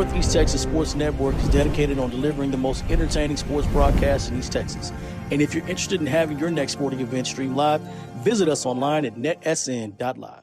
Northeast Texas Sports Network is dedicated on delivering the most entertaining sports broadcasts in East Texas. And if you're interested in having your next sporting event streamed live, visit us online at netsn.live.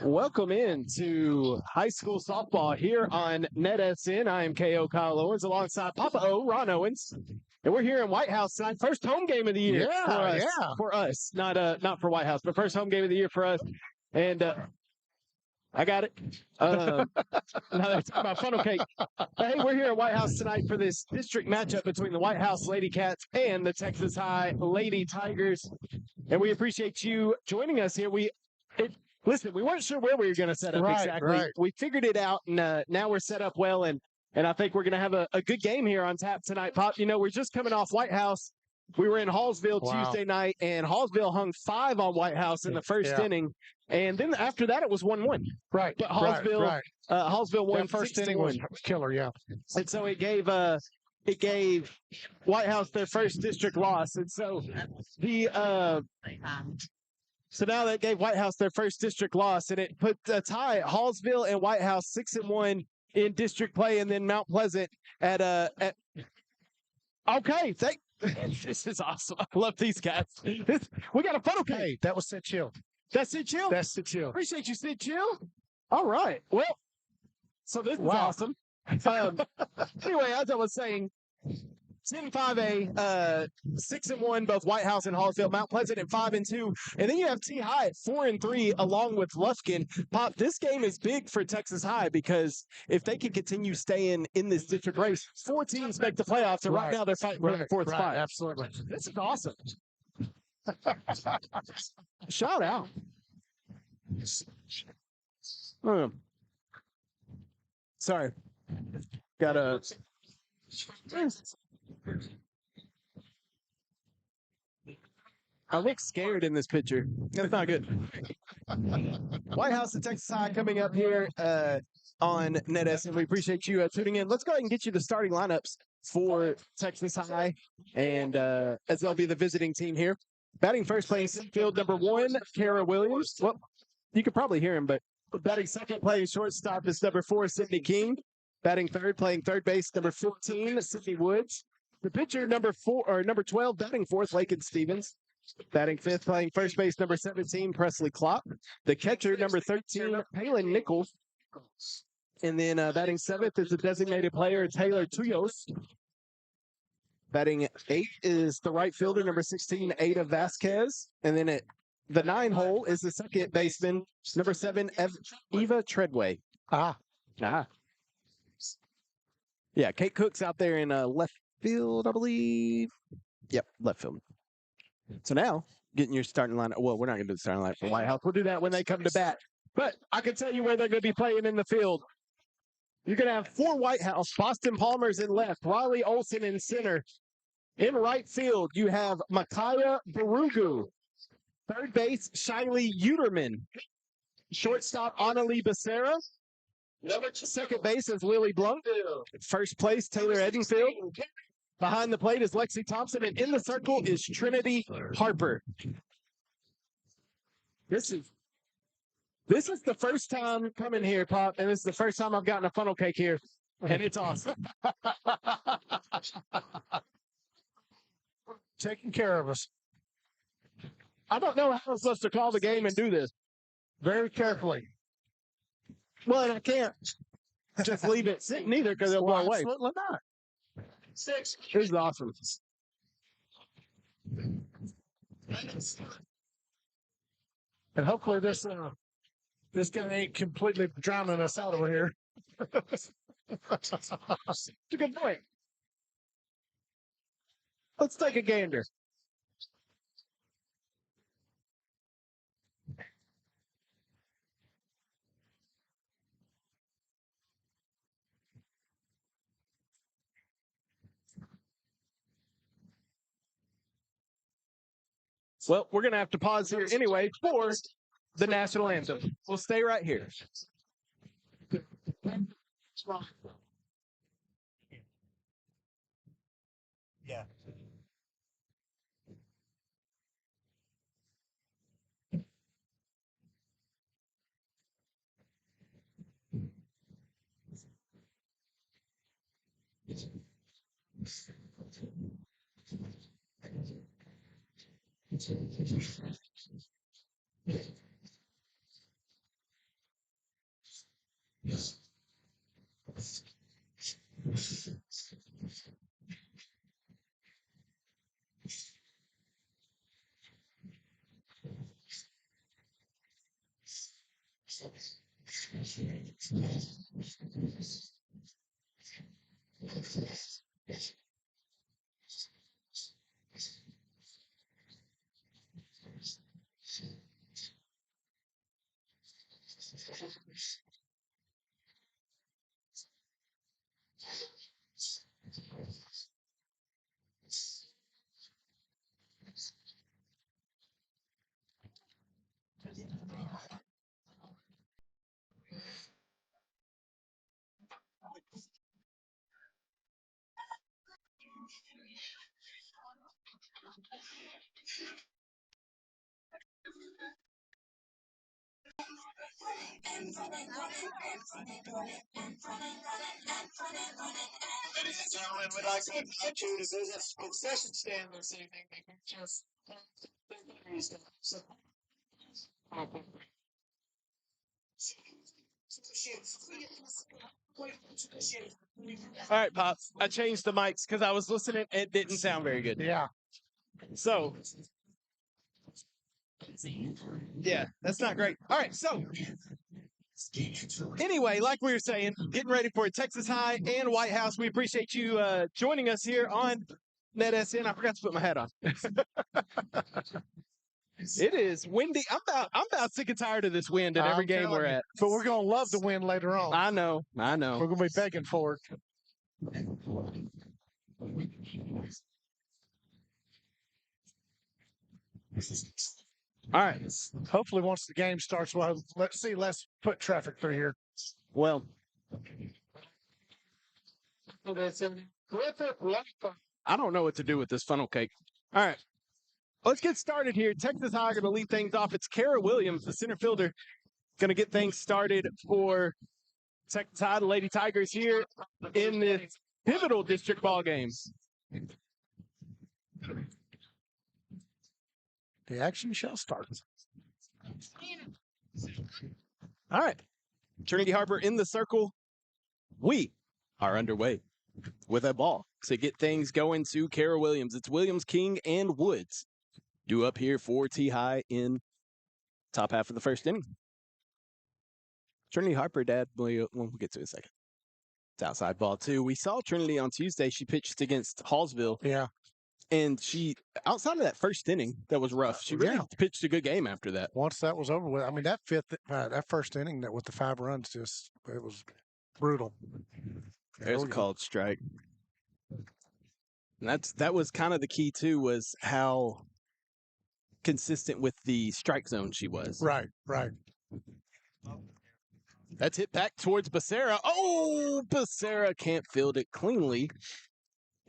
Welcome in to high school softball here on NETSN. I am KO Kyle Owens alongside Papa O, Ron Owens. And we're here in Whitehouse tonight. First home game of the year for us. Not for Whitehouse, but first home game of the year for us. And I got it. Now they're talking about funnel cake. Hey, we're here at Whitehouse tonight for this district matchup between the Whitehouse Lady Cats and the Texas High Lady Tigers. And we appreciate you joining us here. Listen, we weren't sure where we were going to set up exactly. Right. We figured it out, and now we're set up well, and I think we're going to have a good game here on tap tonight, Pop. You know, we're just coming off Whitehouse. We were in Hallsville Tuesday night, and Hallsville hung 5 on Whitehouse in the first inning, and then after that it was 1-1. Right. But Hallsville won. That first inning was killer, yeah. And so it gave Whitehouse their first district loss, and so So now that gave Whitehouse their first district loss, and it put a tie at Hallsville and Whitehouse 6-1 in district play, and then Mount Pleasant at okay. This is awesome. I love these guys. We got a photo cake. Hey, that was Sid Chill. That's Sid Chill? That's Sid Chill. Appreciate you, Sid Chill. All right. Well, so this is awesome. Anyway, as I was saying, 10-5A, 6-1, both Whitehouse and Hallsville. Mount Pleasant at 5-2, and then you have T High at 4-3, along with Lufkin. Pop, this game is big for Texas High because if they can continue staying in this district race, 4 teams make the playoffs, and right now they're fighting for the 4th spot. Absolutely. This is awesome. Shout out. Sorry. Got a. I look scared in this picture. That's not good. Whitehouse and Texas High coming up here on NETSN. We appreciate you tuning in. Let's go ahead and get you the starting lineups for Texas High, and as they'll be the visiting team here. Batting first, playing center field, number 1, Kara Williams. Well, you could probably hear him, but batting second, playing shortstop is number 4, Sydney King. Batting third, playing third base, number 14, Sydney Woods. The pitcher, number 12, batting fourth, Lakin Stevens. Batting fifth, playing first base, number 17, Presley Klopp. The catcher, number 13, Palin Nichols. And then batting seventh is the designated player, Taylor Tuyos. Batting 8 is the right fielder, number 16, Ada Vasquez. And then at the 9 hole is the second baseman, number 7, Eva Treadway. Yeah, Kate Cook's out there in left field, I believe. Yep, left field. So now, getting your starting lineup. Well, we're not going to do the starting lineup for Whitehouse. We'll do that when they come to bat. But I can tell you where they're going to be playing in the field. You're going to have 4 Whitehouse. Boston Palmer's in left. Riley Olson in center. In right field, you have Makaya Barugu. Third base, Shiley Uterman. Shortstop, Annalie Becerra. Second base is Lily Blunt. First place, Taylor Edenfield. Behind the plate is Lexi Thompson. And in the circle is Trinity Harper. This is the first time coming here, Pop, and this is the first time I've gotten a funnel cake here, and it's awesome. Taking care of us. I don't know how I'm supposed to call the game and do this. Very carefully. Well, and I can't just leave it sitting either because it'll blow away. Absolutely not. 6. This is awesome. And hopefully this guy ain't completely drowning us out over here. It's a good point. Let's take a gander. Well, we're going to have to pause here anyway for the national anthem. We'll stay right here. Yeah. Ladies and gentlemen, we'd like to invite you to visit the concession stand this evening. You can just All right, Pops. I changed the mics because I was listening. It didn't sound very good. Yeah. So, yeah, that's not great. All right, so anyway, like we were saying, getting ready for Texas High and Whitehouse. We appreciate you joining us here on NETSN. I forgot to put my hat on. It is windy. I'm about sick and tired of this wind at every game we're at. But we're going to love the win later on. I know. We're going to be begging for it. All right. Hopefully, once the game starts, let's see less foot traffic through here. Well, I don't know what to do with this funnel cake. All right. Let's get started here. Texas High going to lead things off. It's Kara Williams, the center fielder, going to get things started for Texas High. The Lady Tigers here in this pivotal district ball game. The action shall start. All right. Trinity Harbor in the circle. We are underway with a ball to get things going to Kara Williams. It's Williams, King, and Woods due up here for T-High in top half of the first inning. Trinity Harper, Dad, we'll get to it in a second. It's outside ball, too. We saw Trinity on Tuesday. She pitched against Hallsville. Yeah. And she, outside of that first inning, that was rough. She really pitched a good game after that. Once that was over with, I mean, that first inning with the 5 runs, it was brutal. There's a called strike. And that was kind of the key, too, was how consistent with the strike zone she was. Right. That's hit back towards Becerra. Oh, Becerra can't field it cleanly.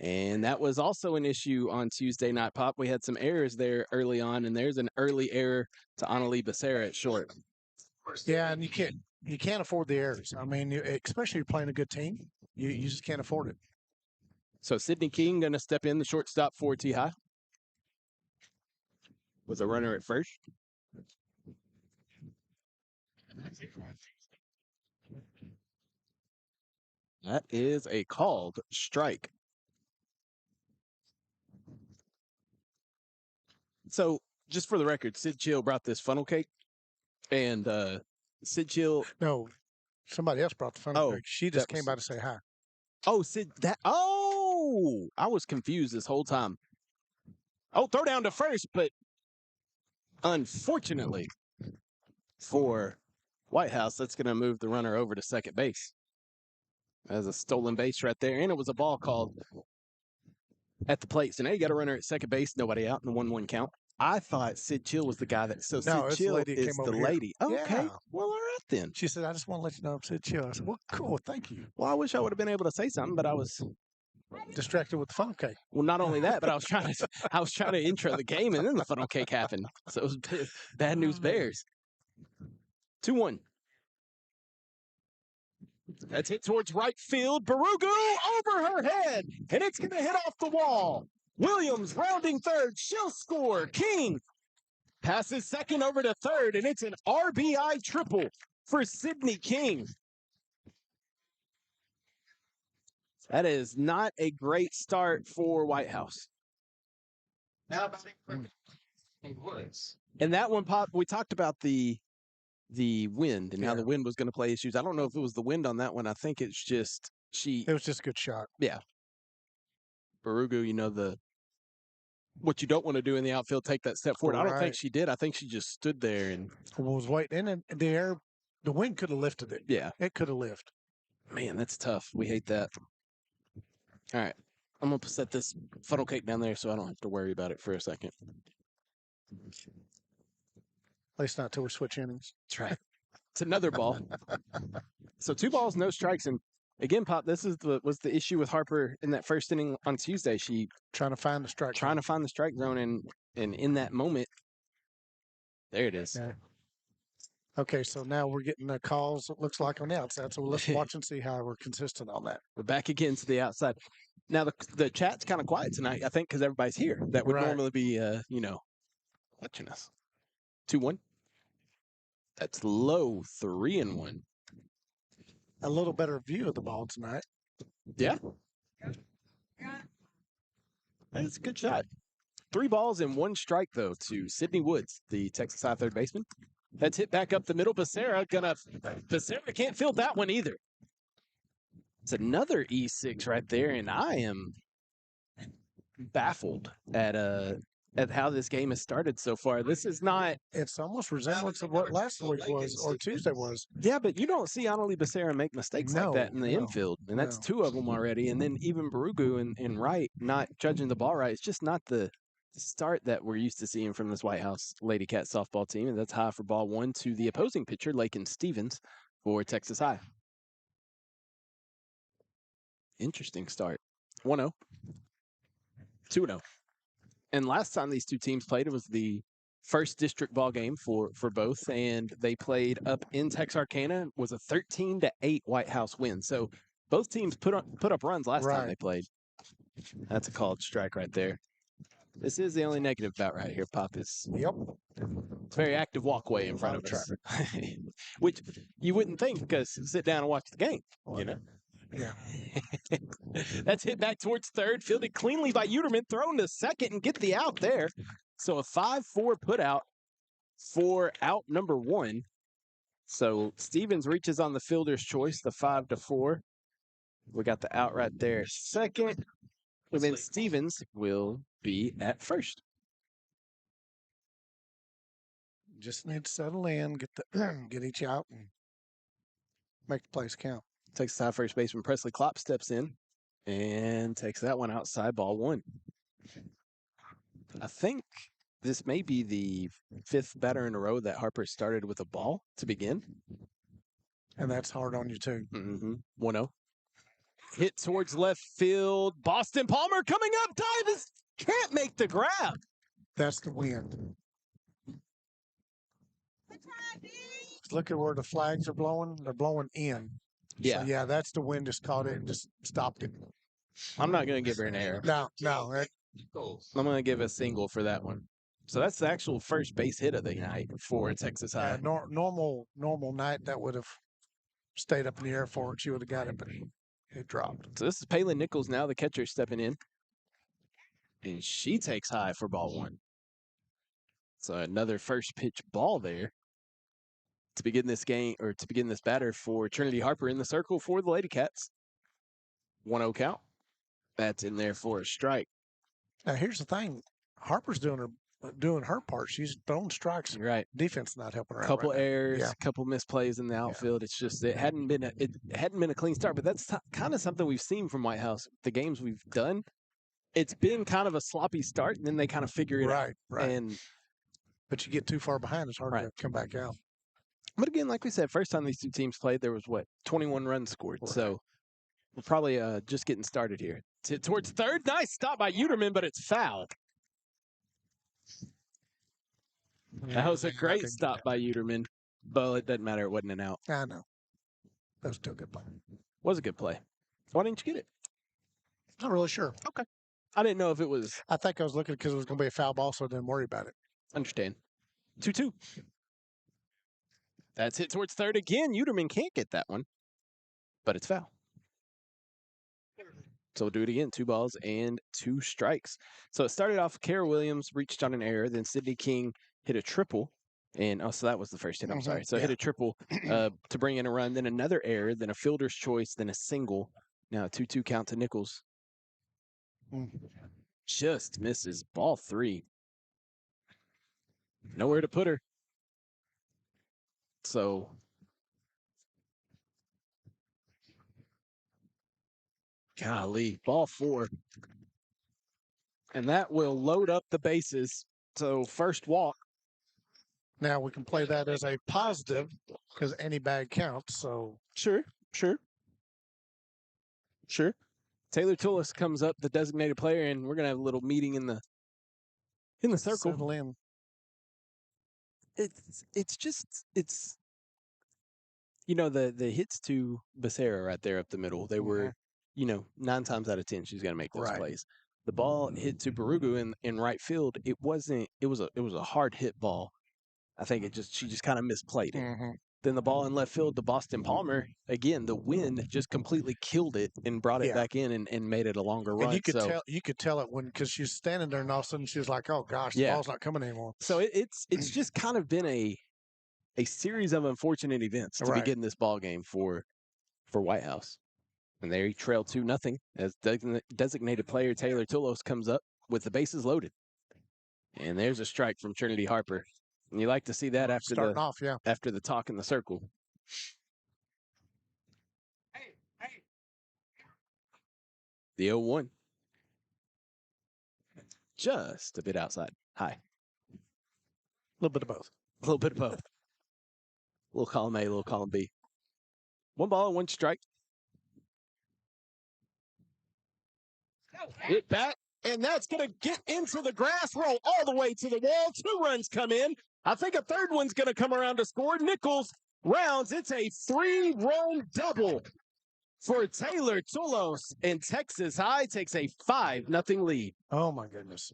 And that was also an issue on Tuesday night, Pop. We had some errors there early on, and there's an early error to Annalie Becerra at short. Yeah, and you can't afford the errors. I mean, especially if you're playing a good team, you just can't afford it. So Sydney King going to step in, the shortstop for T-High, with a runner at first. That is a called strike. So, just for the record, Sid Chill brought this funnel cake. And Sid Chill. No, somebody else brought the funnel Oh, cake. She that just came was- by to say hi. Oh, Sid. I was confused this whole time. Oh, throw down to first, but unfortunately for Whitehouse, that's going to move the runner over to second base. As a stolen base right there, and it was a ball called at the plate. So now you got a runner at second base, nobody out, and a 1-1 count. I thought Sid Chill was the guy that. So No, Sid it's the Chill lady that is came the over here. lady. Oh, okay. Yeah. Well, all right then. She said, I just want to let you know I'm Sid Chill. I said, well, cool. Thank you. Well, I wish I would have been able to say something, but I was Distracted with the funnel cake. well. Not only that, but I was trying to intro the game, and then the funnel cake happened. So it was bad news Bears. 2-1. That's hit towards right field. Barugu over her head, and it's going to hit off the wall. Williams rounding third. She'll score. King passes second over to third, and it's an RBI triple for Sydney King. That is not a great start for Whitehouse. Now batting for Woods. And that one, Pop, we talked about the wind and how the wind was going to play issues. I don't know if it was the wind on that one. I think it's just It was just a good shot. Barugu, what you don't want to do in the outfield, take that step forward. I don't think Right. she did. I think she just stood there and Was waiting. And the air, the wind could have lifted it. yeah. It could have lifted. Man, that's tough. We hate that. All right. I'm going to set this funnel cake down there so I don't have to worry about it for a second. At least not till we switch innings. That's right. It's another ball. So 2 balls, no strikes. And again, Pop, this was the issue with Harper in that first inning on Tuesday. She Trying to find the strike. trying to find the strike zone, and in that moment, there it is. Yeah. Okay, so now we're getting calls, it looks like, on the outside. So let's watch and see how we're consistent on that. We're back again to the outside. Now the chat's kind of quiet tonight, I think, because everybody's here. That would Right. normally be, watching us. 2-1. That's low. 3-1. A little better view of the ball tonight. Yeah. That's a good shot. 3 balls and 1 strike, though, to Sydney Woods, the Texas High third baseman. That's hit back up the middle. Becerra can't field that one either. It's another E6 right there, and I am baffled at how this game has started so far. This is not. It's almost resemblance of what last week was or Tuesday was. Yeah, but you don't see Annalie Becerra make mistakes like that in the No, infield, and that's no. 2 of them already. And then even Barugu and Wright not judging the ball right. It's just not the start that we're used to seeing from this Whitehouse Lady Cat softball team. And that's high for ball 1 to the opposing pitcher, Lakin Stevens, for Texas High. Interesting start. 1-0. 2-0. And last time these 2 teams played, it was the first district ball game for both, and they played up in Texarkana. It was a 13-8 Whitehouse win. So both teams put up runs last time they played. That's a called strike right there. This is the only negative about right here, Pop. Is Yep. it's a very active walkway in front of us, which you wouldn't think because sit down and watch the game, you know. Yeah. That's hit back towards third, fielded cleanly by Uterman, thrown to second and get the out there. So a 5-4 put out for out number 1. So Stevens reaches on the fielder's choice, the 5-4. We got the out right there. Second, and then Stevens will be at first. Just need to settle in, get each out, and make the plays count. Texas High first baseman Presley Klopp steps in and takes that one outside, ball 1. I think this may be the 5th batter in a row that Harper started with a ball to begin. And that's hard on you, too. 1-0. Hit towards left field. Boston Palmer coming up. Davis can't make the grab. That's the wind. Look at where the flags are blowing. They're blowing in. Yeah. So, yeah, that's the wind just caught it and just stopped it. I'm not going to give her an error. No. I'm going to give a single for that one. So that's the actual first base hit of the night for Texas High. Normal night, that would have stayed up in the air for it. She would have got it, but it dropped. So this is Palin Nichols now, the catcher, stepping in. And she takes high for ball 1. So another first pitch ball there. to begin this game, or to begin this batter for Trinity Harper in the circle for the Lady Cats. 1-0 count. That's in there for a strike. Now here's the thing: Harper's doing her part. She's throwing strikes. Right. Defense not helping her out. Couple right now. errors, Yeah. couple misplays in the outfield. It's just it hadn't been a clean start, but that's kind of something we've seen from Whitehouse. The games we've done, it's been kind of a sloppy start, and then they kind of figure it out. Right. And But you get too far behind, it's hard Right. to come back out. but again, like we said, first time these two teams played, there was 21 runs scored. Right. So we're probably just getting started here. Towards third, nice stop by Uterman, but it's foul. That was a great stop by Uterman, but it doesn't matter. It wasn't an out. I know. That was still a good play. Was a good play. Why didn't you get it? Not really sure. Okay. I didn't know if it was. I think I was looking because it was going to be a foul ball, so I didn't worry about it. Understand. 2-2. That's hit towards third again. Uterman can't get that one, but it's foul. So we'll do it again. 2 balls and 2 strikes. So it started off, Kara Williams reached on an error. Then Sydney King hit a triple. And so that was the first hit. I'm sorry. So hit a triple to bring in a run. Then another error. Then a fielder's choice. Then a single. Now a 2-2 count to Nichols. Just misses. Ball 3. Nowhere to put her. So golly, ball 4. And that will load up the bases. So first walk. Now we can play that as a positive because any bag counts. So Sure. Taylor Tullis comes up, the designated player, and we're gonna have a little meeting in the circle. settle in. It's just the hits to Becerra right there up the middle. They were 9 times out of 10 she's gonna make those Right. plays. The ball hit to Barugu in right field. It was a hard hit ball. I think she just kind of misplayed it. Then the ball in left field to Boston Palmer. Again, the wind just completely killed it and brought it back in and made it a longer run. And you could tell it because she was standing there and all of a sudden she was like, "Oh gosh, the ball's not coming anymore." So it's just kind of been a series of unfortunate events to begin this ball game for Whitehouse. And they trail 2-0 as designated player Taylor Tullos comes up with the bases loaded. And there's a strike from Trinity Harper. And you like to see that after after the talk in the circle. The 0-1. Just a bit outside. High. A little bit of both. A little bit of both. Little column A, little column B. 1 ball and 1 strike. Hit back, and that's going to get into the grass, roll all the way to the wall. 2 runs come in. I think a third one's going to come around to score. Nichols rounds. It's a 3-run double for Taylor Tullos, and Texas High takes a 5-0 lead. Oh my goodness.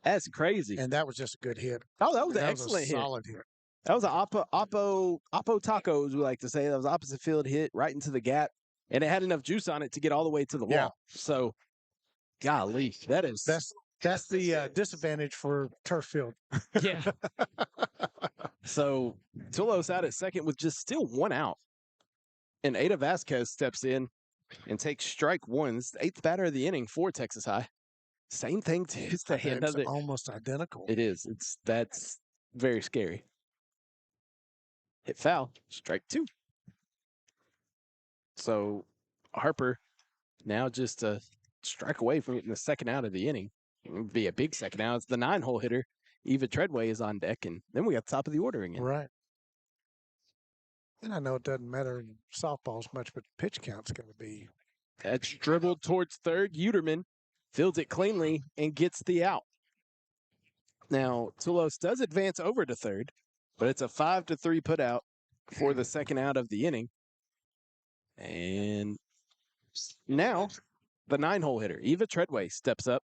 That's crazy. And that was just a good hit. Oh, that was an excellent hit. Solid hit. That was an Oppo Tacos, we like to say. That was an opposite field hit right into the gap. And it had enough juice on it to get all the way to the wall. Yeah. So, golly, that's the disadvantage for turf field. Yeah. So, Tullos out at second with just still 1 out. And Ada Vasquez steps in and takes strike 1. This is the 8th batter of the inning for Texas High. Same thing Tuesday. It's almost identical. It is. That's very scary. Hit foul. Strike 2. So Harper now just a strike away from getting the second out of the inning. It would be a big second out. It's the 9-hole hitter. Eva Treadway is on deck, and then we got top of the order again. Right. And I know it doesn't matter in softball as much, but pitch count's going to be. That's dribbled towards third. Uterman fields it cleanly and gets the out. Now, Tullos does advance over to third, but it's a 5-3 put out for the second out of the inning. And now the 9-hole hitter, Eva Treadway, steps up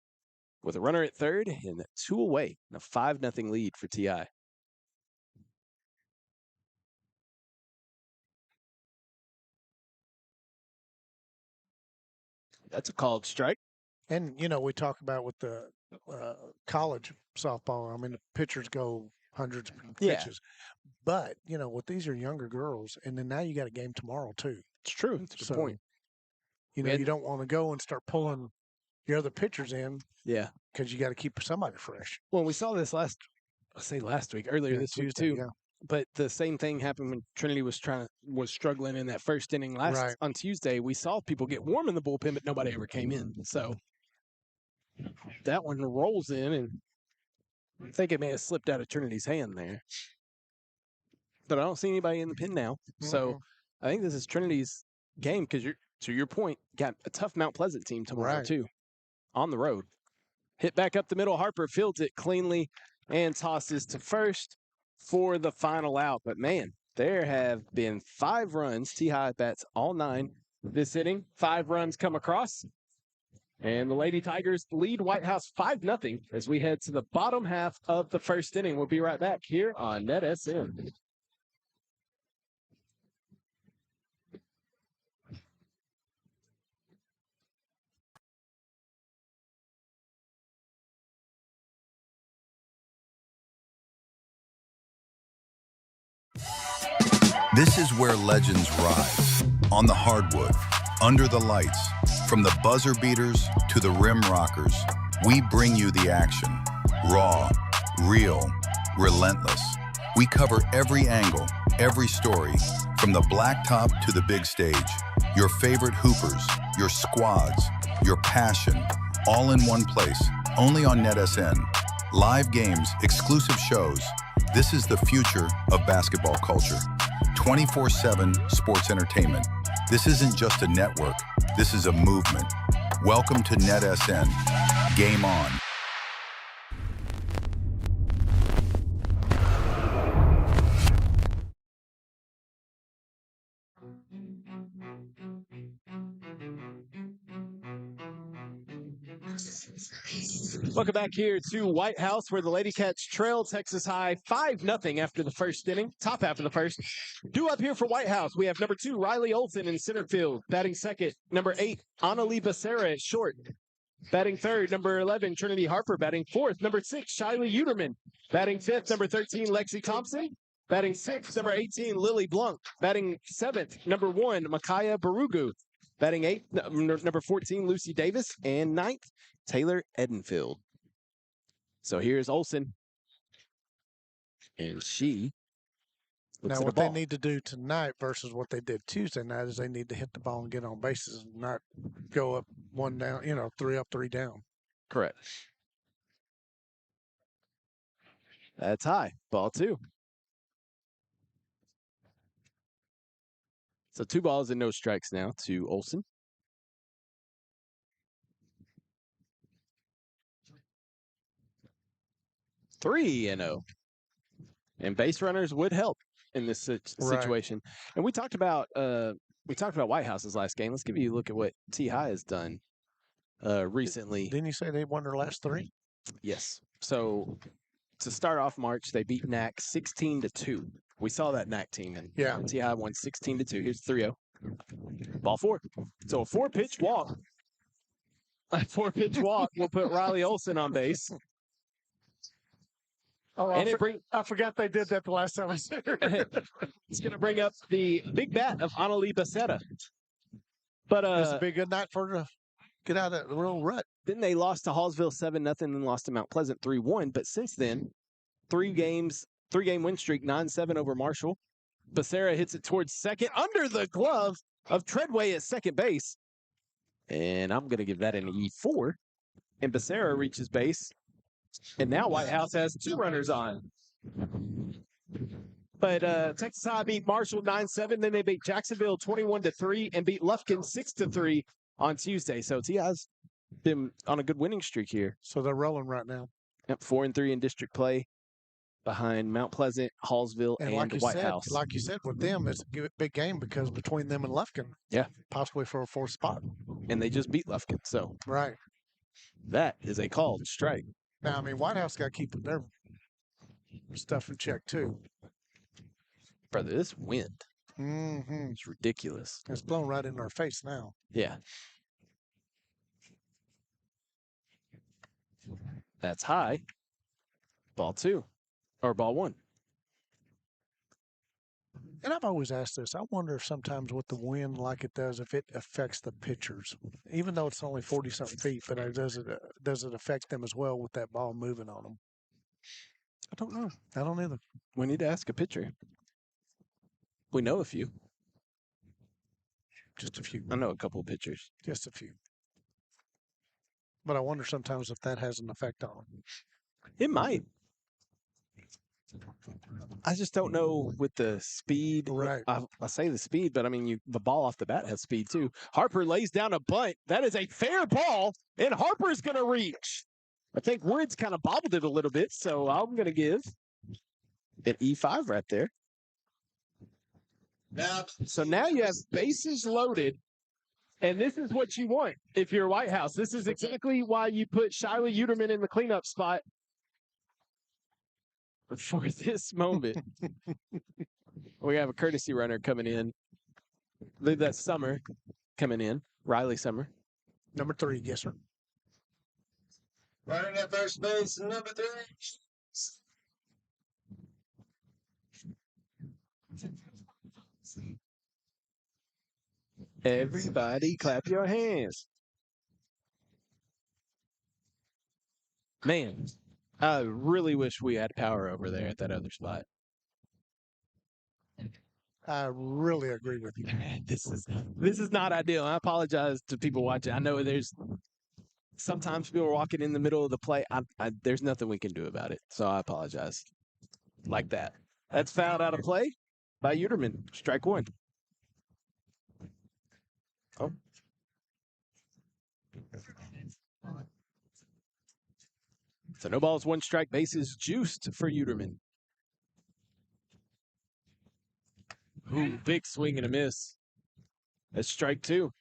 with a runner at third and 2 away. And a 5-0 lead for TI. That's a called strike. And, we talk about with the college softball, I mean, the pitchers go hundreds of Yeah. pitches. But, with these are younger girls, and then now you got a game tomorrow, too. It's true. It's a good So, point. you don't want to go and start pulling your other pitchers in Yeah. because you got to keep somebody fresh. Well, we saw this last week, earlier this week Tuesday, too. yeah. But the same thing happened when Trinity was struggling in that first inning on Tuesday. We saw people get warm in the bullpen, but nobody ever came in. So that one rolls in, and I think it may have slipped out of Trinity's hand there. But I don't see anybody in the pen now. So I think this is Trinity's game because to your point, got a tough Mount Pleasant team tomorrow too, on the road. Hit back up the middle. Harper fields it cleanly and tosses to first for the final out. But man, there have been 5 runs. T-High bats all 9 this inning. 5 runs come across. And the Lady Tigers lead Whitehouse 5-0 as we head to the bottom half of the first inning. We'll be right back here on NETSN. This is where legends rise, on the hardwood, under the lights. From the buzzer beaters to the rim rockers, we bring you the action. Raw, real, relentless. We cover every angle, every story, from the blacktop to the big stage. Your favorite hoopers, your squads, your passion, all in one place, only on NETSN. Live games, exclusive shows. This is the future of basketball culture. 24/7 sports entertainment. This isn't just a network, this is a movement. Welcome to NETSN. Game on. Welcome back here to Whitehouse, where the Lady Cats trail Texas High 5-0 after the first inning, top half of the first. Due up here for Whitehouse, we have number 2, Riley Olson in center field. Batting second, number 8, Annalie Becerra at short. Batting third, number 11, Trinity Harper. Batting fourth, number 6, Shiley Uterman. Batting fifth, number 13, Lexi Thompson. Batting sixth, number 18, Lily Blunt. Batting seventh, number 1, Makaya Barugu. Batting eighth, number 14, Lucy Davis. And ninth, Taylor Edenfield. So here's Olson. And she looks now, at what the ball. they need to do tonight versus what they did Tuesday night is they need to hit the ball and get on bases and not go up 1 down, 3 up, 3 down. Correct. That's high. Ball 2. So 2 balls and no strikes now to Olson. 3-0. And base runners would help in this situation. Right. And we talked about Whitehouse's last game. Let's give you a look at what T-High has done recently. Didn't you say they won their last 3? Yes. So to start off March, they beat NAC 16-2. We saw that NAC team, and T-High won 16-2. Here's 3-0. Ball 4. So a 4-pitch walk. A 4-pitch walk will put Riley Olson on base. Oh, and I forgot they did that the last time I was here. It's going to bring up the big bat of Annalie Becerra. But it's a big good night for her to get out of the real rut. Then they lost to Hallsville 7-0 and lost to Mount Pleasant 3-1. But since then, 3-game win streak, 9-7 over Marshall. Becerra hits it towards second under the glove of Treadway at second base. And I'm going to give that an E4. And Becerra reaches base. And now Whitehouse has 2 runners on. But Texas High beat Marshall 9-7. Then they beat Jacksonville 21-3 and beat Lufkin 6-3 on Tuesday. So T.I.'s been on a good winning streak here. So they're rolling right now. Yep, 4-3 in district play behind Mount Pleasant, Hallsville, and Whitehouse. Like you said, with them, it's a big game because between them and Lufkin, possibly for a 4th spot. And they just beat Lufkin. So that is a called strike. Now, I mean, Whitehouse got to keep their stuff in check, too. Brother, this wind is ridiculous. It's blowing right in our face now. Yeah. That's high. Ball 2 or ball 1. And I've always asked this. I wonder if sometimes with the wind, like it does, if it affects the pitchers, even though it's only 40-something feet, but does it affect them as well with that ball moving on them? I don't know. I don't either. We need to ask a pitcher. We know a few. Just a few. I know a couple of pitchers. Just a few. But I wonder sometimes if that has an effect on them. It might. I just don't know with the speed. Right. I say the speed, but I mean, the ball off the bat has speed too. Harper lays down a bunt. That is a fair ball, and Harper's going to reach. I think Woods kind of bobbled it a little bit, so I'm going to give an E5 right there. So now you have bases loaded, and this is what you want if you're Whitehouse. This is exactly why you put Shiley Uterman in the cleanup spot for this moment. We have a courtesy runner coming in. I believe that's Summer coming in. Riley Summer. Number 3, yes, sir. Running at first base, number 3. Everybody clap your hands. Man, I really wish we had power over there at that other spot. I really agree with you. This is not ideal. I apologize to people watching. I know there's sometimes people are walking in the middle of the play. There's nothing we can do about it. So I apologize. Like that. That's fouled out of play by Uterman. Strike 1. Oh. So no balls, 1 strike. Bases juiced for Uterman. Ooh, big swing and a miss. That's strike 2.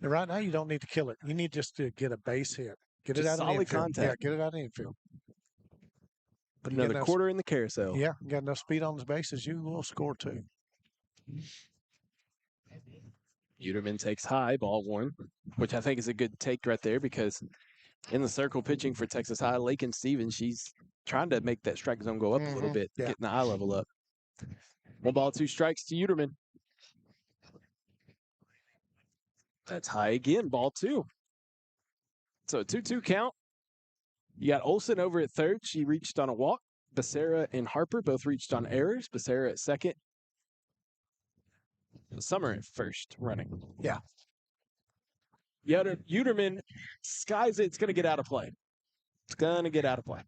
And right now, you don't need to kill it. You need just to get a base hit. Get Just it out of the solid infield. contact. Yeah, get it out of the infield. Put You got another enough- quarter in the carousel. Yeah, you got enough speed on the bases, you will score 2. Uterman takes high, ball 1, which I think is a good take right there because in the circle pitching for Texas High, Lakin Stevens, she's trying to make that strike zone go up a little bit, yeah. getting the eye level up. 1 ball, 2 strikes to Uterman. That's high again, ball 2. So a 2-2 count. You got Olsen over at third. She reached on a walk. Becerra and Harper both reached on errors. Becerra at second. Summer at first running. Yeah. Uterman skies it. It's going to get out of play. It's going to get out of play.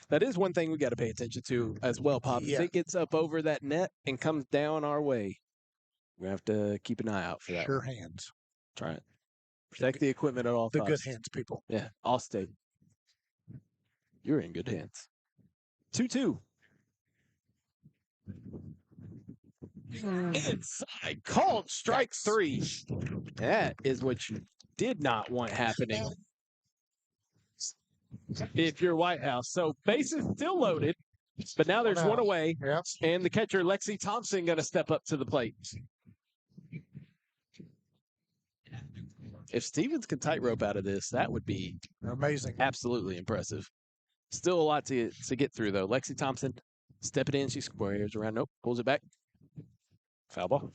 That is one thing we got to pay attention to as well, Pop. Yeah. If it gets up over that net and comes down our way, we have to keep an eye out for that. Sure hands. Try it. Protect the equipment at all The costs. good hands, people. Yeah, Allstate. You're in good hands. 2-2. Inside. Called strike 3. That is what you did not want happening if you're Whitehouse. So bases still loaded, but now there's one away. Yep. And the catcher, Lexi Thompson, going to step up to the plate. If Stevens can tightrope out of this, that would be Amazing. absolutely impressive. Still a lot to get through, though. Lexi Thompson, step it in. She squares around. Nope. Pulls it back. Foul ball.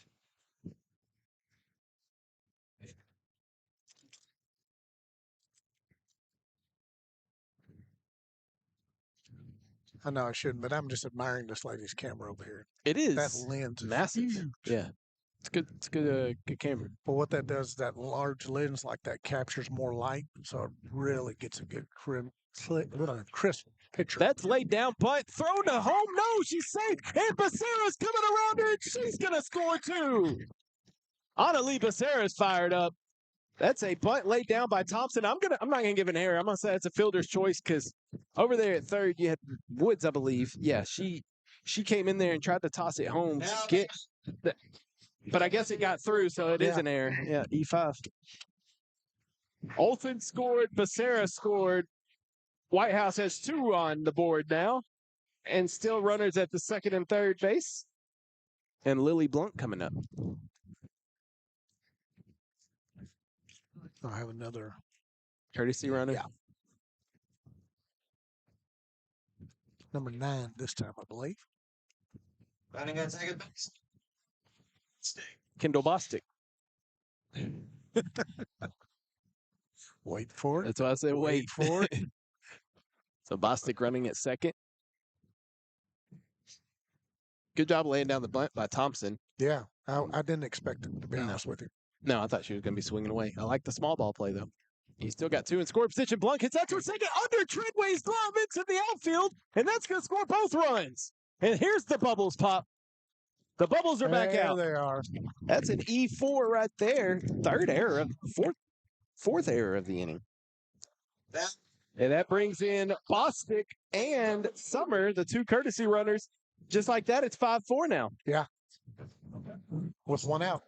I know I shouldn't, but I'm just admiring this lady's camera over here. It is That lens is massive. huge. Yeah. It's good. It's good. Good camera. But what that does, that large lens like that captures more light, so it really gets a good crisp picture. That's laid down, but thrown to home. No, she's safe. And Becerra's coming around her, and she's going to score 2. Annalie Becerra's fired up. That's a bunt laid down by Thompson. I'm not gonna give an error. I'm gonna say it's a fielder's choice because over there at third you had Woods, I believe. Yeah, she came in there and tried to toss it home. But I guess it got through, so it is an error. Yeah, E5. Olsen scored. Becerra scored. Whitehouse has 2 on the board now, and still runners at the second and third base. And Lily Blunt coming up. I have another. Courtesy runner. Yeah. number 9 this time, I believe. Running at second base. Kendall Bostic. Wait for it. That's why I said wait. for it. So Bostic running at second. Good job laying down the bunt by Thompson. Yeah, I didn't expect it, to be honest with you. No, I thought she was going to be swinging away. I like the small ball play, though. He's still got 2 in score position. Blunt hits that to a second under Treadway's glove into the outfield, and that's going to score both runs. And here's the bubbles pop. The bubbles are back out. There they are. That's an E4 right there. Third error of fourth error of the inning. And that brings in Bostic and Summer, the 2 courtesy runners. Just like that, it's 5-4 now. Yeah. With 1 out.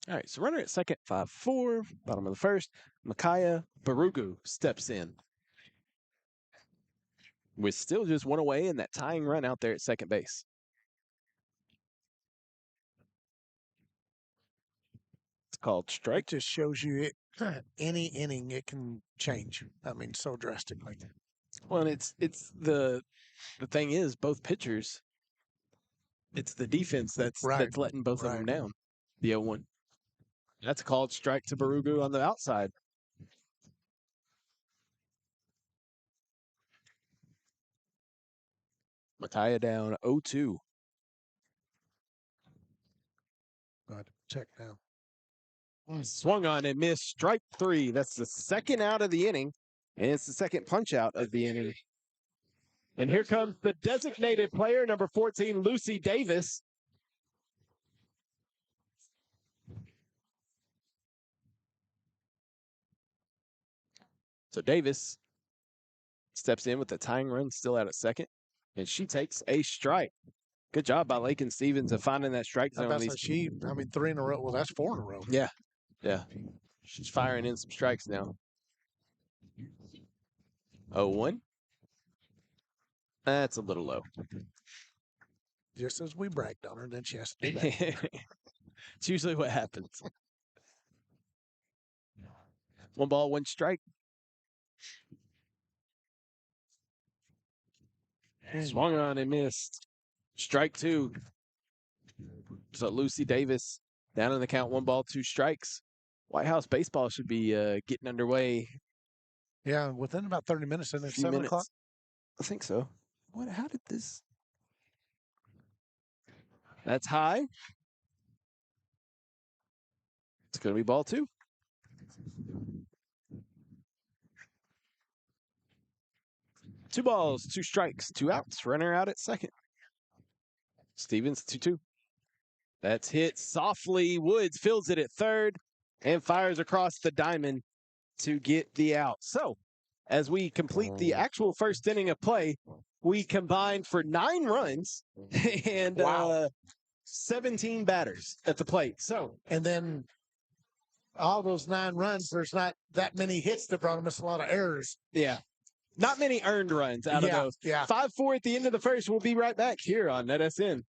All right, so runner at second, 5-4, bottom of the first. Micaiah Barugu steps in. With still just 1 away and that tying run out there at second base. It's called strike. It just shows you it. Any inning, it can change. I mean, so drastically. Well, and it's the thing is, both pitchers, it's the defense that's letting both of them down. The 0-1. That's a called strike to Barugu on the outside. Micaiah down 0-2. Go ahead, check now. Swung on and missed. Strike 3. That's the second out of the inning, and it's the second punch out of the inning. And here comes the designated player, number 14, Lucy Davis. So Davis steps in with the tying run still out at second, and she takes a strike. Good job by Lakin Stevens of finding that strike zone. 3 in a row. Well, that's 4 in a row. Yeah. Yeah. She's firing in some strikes now. 0-1. That's a little low. Just as we bragged on her, then she has to do that. It's usually what happens. 1 ball, 1 strike. Swung on and missed. Strike 2. So Lucy Davis down in the count, 1 ball, 2 strikes. Whitehouse baseball should be getting underway. Yeah, within about 30 minutes, isn't it 7 o'clock? I think so. How did this? That's high. It's going to be ball 2. Two balls, 2 strikes, 2 outs. Runner out at second. Stevens 2-2. That's hit softly. Woods fields it at third and fires across the diamond to get the out. So, as we complete the actual first inning of play, we combined for 9 runs and 17 batters at the plate. So, and then all those 9 runs, there's not that many hits that brought us a lot of errors. Yeah. Not many earned runs out of those. Yeah. 5-4 at the end of the first. We'll be right back here on NETSN.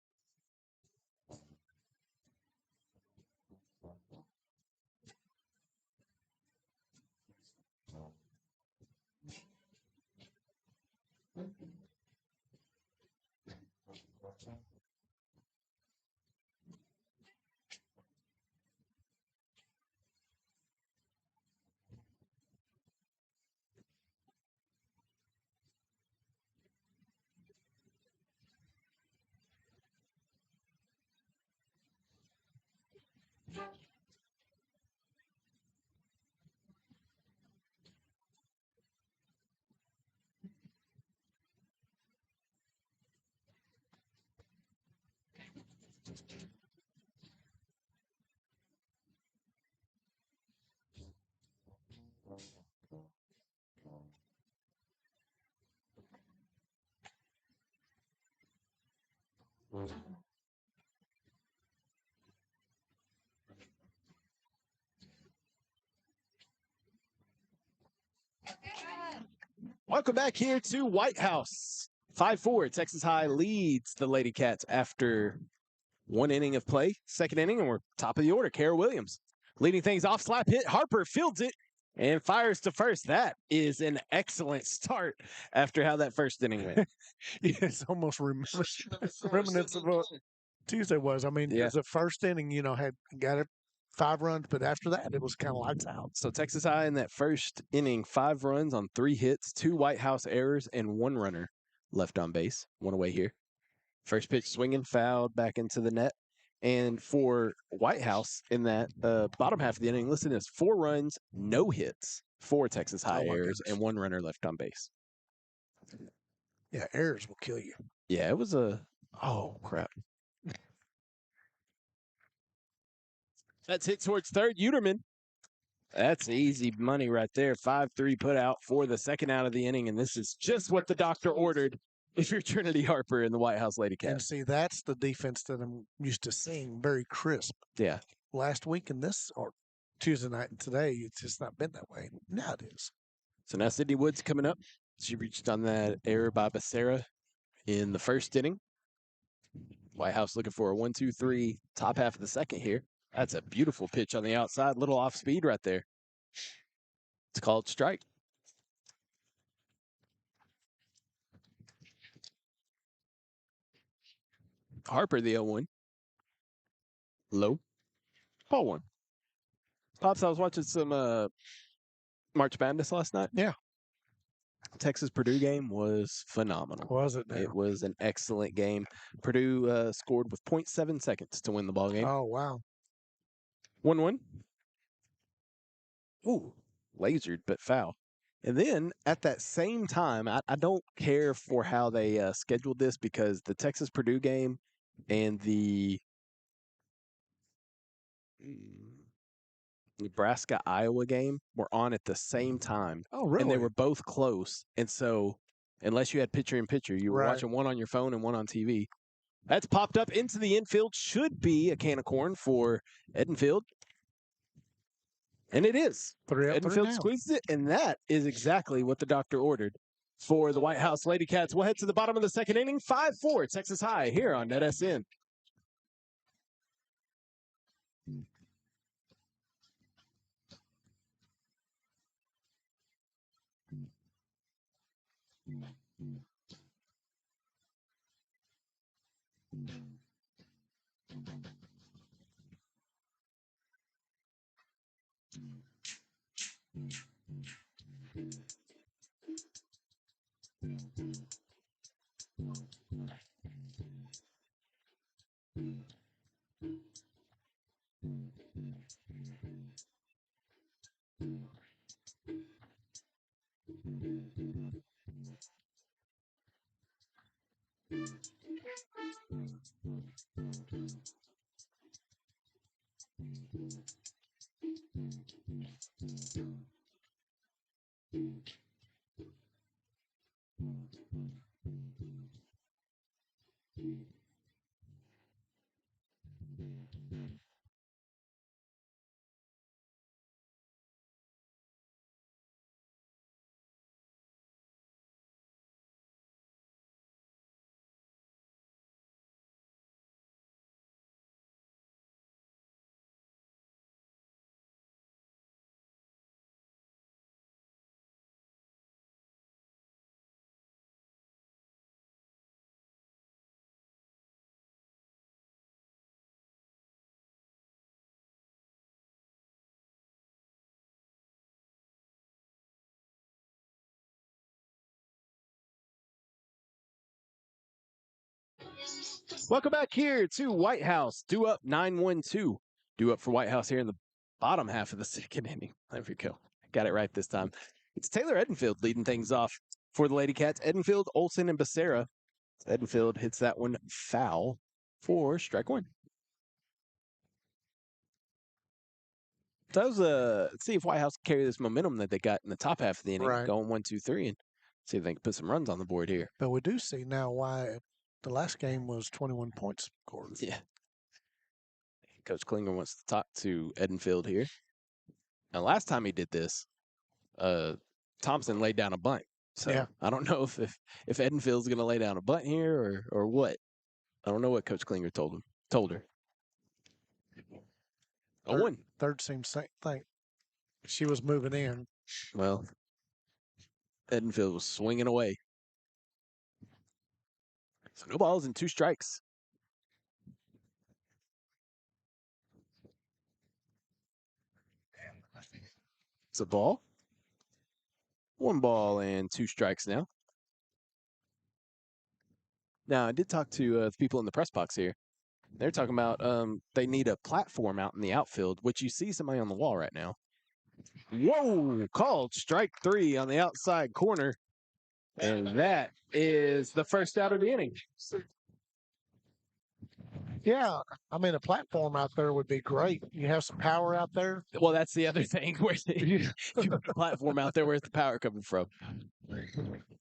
Welcome back here to Whitehouse. 5-4. Texas High leads the Lady Cats after 1 inning of play. Second inning, and we're top of the order. Kara Williams leading things off. Slap hit. Harper fields it and fires to first. That is an excellent start after how that first inning went. Yeah, it's almost remnants of what Tuesday was. I mean, Yeah. the first inning, had got it 5 runs, but after that, it was kind of lights out. So Texas High in that first inning, 5 runs on 3 hits, 2 Whitehouse errors, and 1 runner left on base. 1 away here. First pitch swinging, fouled back into the net. And for Whitehouse in that bottom half of the inning, listen to this: 4 runs, no hits, 4 Texas High errors, goodness. and 1 runner left on base. Yeah, errors will kill you. Yeah, it was oh, crap. That's hit towards third. Uterman. That's easy money right there. 5-3 put out for the second out of the inning, and this is just what the doctor ordered if you're Trinity Harper in the Whitehouse Lady And Cats. see, that's the defense that I'm used to seeing, very crisp. Yeah. Last week and this, or Tuesday night and today, it's just not been that way. Now it is. So now Sydney Woods coming up. She reached on that error by Becerra in the first inning. Whitehouse looking for a 1-2-3 top half of the second here. That's a beautiful pitch on the outside. Little off speed right there. It's called strike. Harper, the 0-1. Low. Ball 1. Pops, I was watching some March Madness last night. Yeah. Texas-Purdue game was phenomenal. Was it now? It was an excellent game. Purdue scored with 0.7 seconds to win the ball game. Oh, wow. 1-1. Ooh, lasered, but foul. And then at that same time, I don't care for how they scheduled this, because the Texas-Purdue game and the Nebraska-Iowa game were on at the same time. Oh, really? And they were both close. And so unless you had picture-in-picture, you were Right. watching one on your phone and one on TV. That's popped up into the infield. Should be a can of corn for Edenfield. And it is. 3 up, 3 Edenfield down. squeezes it, and that is exactly what the doctor ordered for the Whitehouse Lady Cats. We'll head to the bottom of the second inning. 5-4 Texas High here on NetSN. Welcome back here to Whitehouse. Due up 9-1-2. Due up for Whitehouse here in the bottom half of the second inning. There we go. Got it right this time. It's Taylor Edenfield leading things off for the Lady Cats. Edenfield, Olsen, and Becerra. Edenfield hits that one foul for strike 1. So that was let's see if Whitehouse can carry this momentum that they got in the top half of the inning, Right. going 1-2-3, and see if they can put some runs on the board here. But we do see now why the last game was 21 points scored. Yeah. Coach Klinger wants to talk to Edenfield here. Now, last time he did this, Thompson laid down a bunt. So Yeah. I don't know if Edenfield's going to lay down a bunt here or what. I don't know what Coach Klinger told her. 0-1. Third seems same thing. She was moving in. Well, Edenfield was swinging away. So no balls and 2 strikes. It's a ball. 1 ball and 2 strikes now. Now, I did talk to the people in the press box here. They're talking about they need a platform out in the outfield, which you see somebody on the wall right now. Whoa! Called strike 3 on the outside corner. And that is the first out of the inning. Yeah, I mean, a platform out there would be great. You have some power out there. Well, that's the other thing. Where you put a platform out there, where's the power coming from?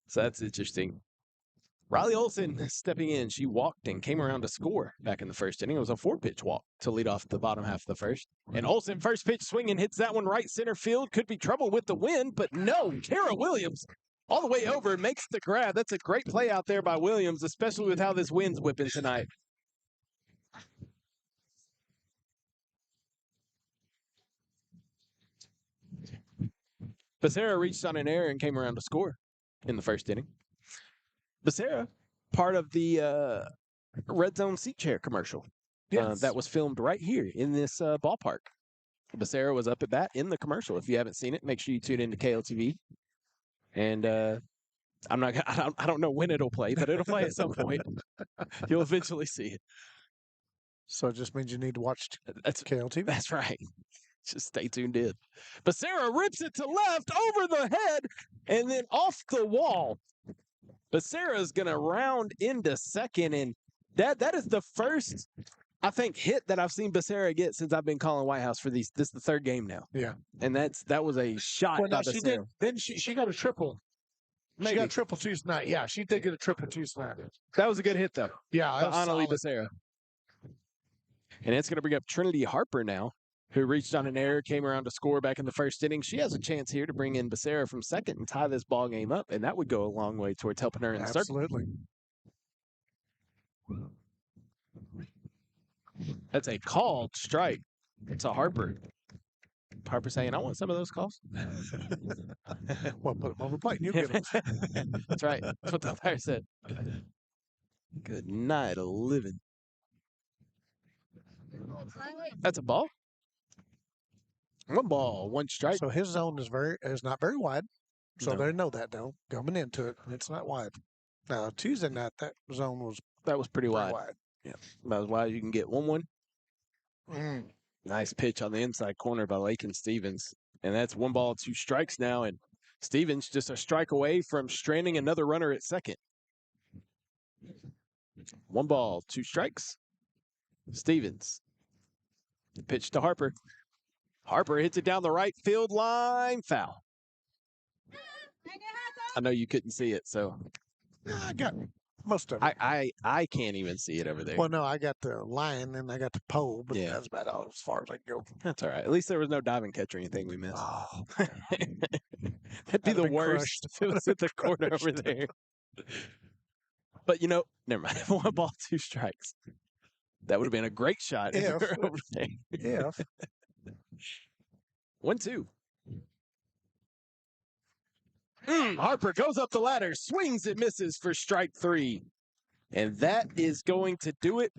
So that's interesting. Riley Olsen stepping in. She walked and came around to score back in the first inning. It was a 4-pitch walk to lead off the bottom half of the first. And Olsen, first pitch swinging, hits that one right center field. Could be trouble with the wind, but no. Kara Williams all the way over, makes the grab. That's a great play out there by Williams, especially with how this wind's whipping tonight. Becerra reached on an error and came around to score in the first inning. Becerra, part of the Red Zone seat chair commercial that was filmed right here in this ballpark. Becerra was up at bat in the commercial. If you haven't seen it, make sure you tune into KLTV. And I don't know when it'll play, but it'll play at some point. You'll eventually see it. So it just means you need to watch KLTV. That's right. Just stay tuned in. Becerra rips it to left over the head and then off the wall. Becerra's going to round into second, and that is the first, I think, hit that I've seen Becerra get since I've been calling Whitehouse for these. This is the 3rd game now. Yeah. And that was a shot by Becerra. She did. Then she got a triple. Maybe. She got a triple Tuesday night. Yeah, she did get a triple Tuesday night. That was a good hit, though. Yeah. Annalie Becerra. And it's going to bring up Trinity Harper now, who reached on an error, came around to score back in the first inning. She has a chance here to bring in Becerra from second and tie this ball game up, and that would go a long way towards helping her in the circle. Absolutely. That's a called strike to Harper. Harper saying, I want some of those calls. Well, put them over the plate and you get them. That's right. That's what the umpire said. Good night, 11. That's a ball. 1 ball, 1 strike. So his zone is not very wide. So they know that now coming into it. It's not wide. Now Tuesday night that zone was pretty wide. Yeah, about as wide as you can get. 1-1. Nice pitch on the inside corner by Lakin Stevens, and that's 1 ball, 2 strikes now. And Stevens just a strike away from stranding another runner at second. 1 ball, 2 strikes. Stevens. Pitch to Harper. Harper hits it down the right field line. Foul. I know you couldn't see it, so I got most of it. I can't even see it over there. Well, no, I got the line and I got the pole, but that's about all as far as I can go. That's all right. At least there was no diving catch or anything we missed. Oh, that'd be the worst if it was at the corner over there. But never mind. 1 ball, 2 strikes. That would have been a great shot if we were over there. Yeah. 1-2. Harper goes up the ladder, swings and misses for strike 3. And that is going to do it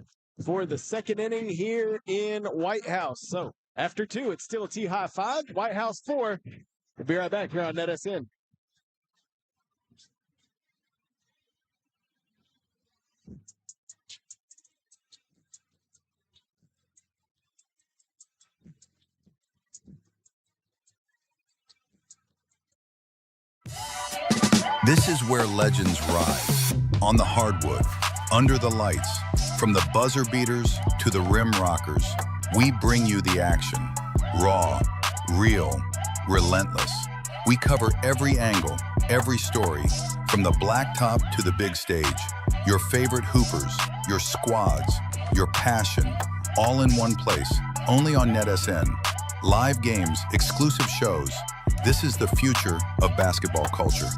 for the 2nd inning here in Whitehouse. So after 2, it's still a T-high 5, Whitehouse 4. We'll be right back here on NETSN. This is where legends rise. On the hardwood, under the lights, from the buzzer beaters to the rim rockers, we bring you the action. Raw, real, relentless. We cover every angle, every story, from the blacktop to the big stage. Your favorite hoopers, your squads, your passion, all in one place, only on NETSN. Live games, exclusive shows. This is the future of basketball culture.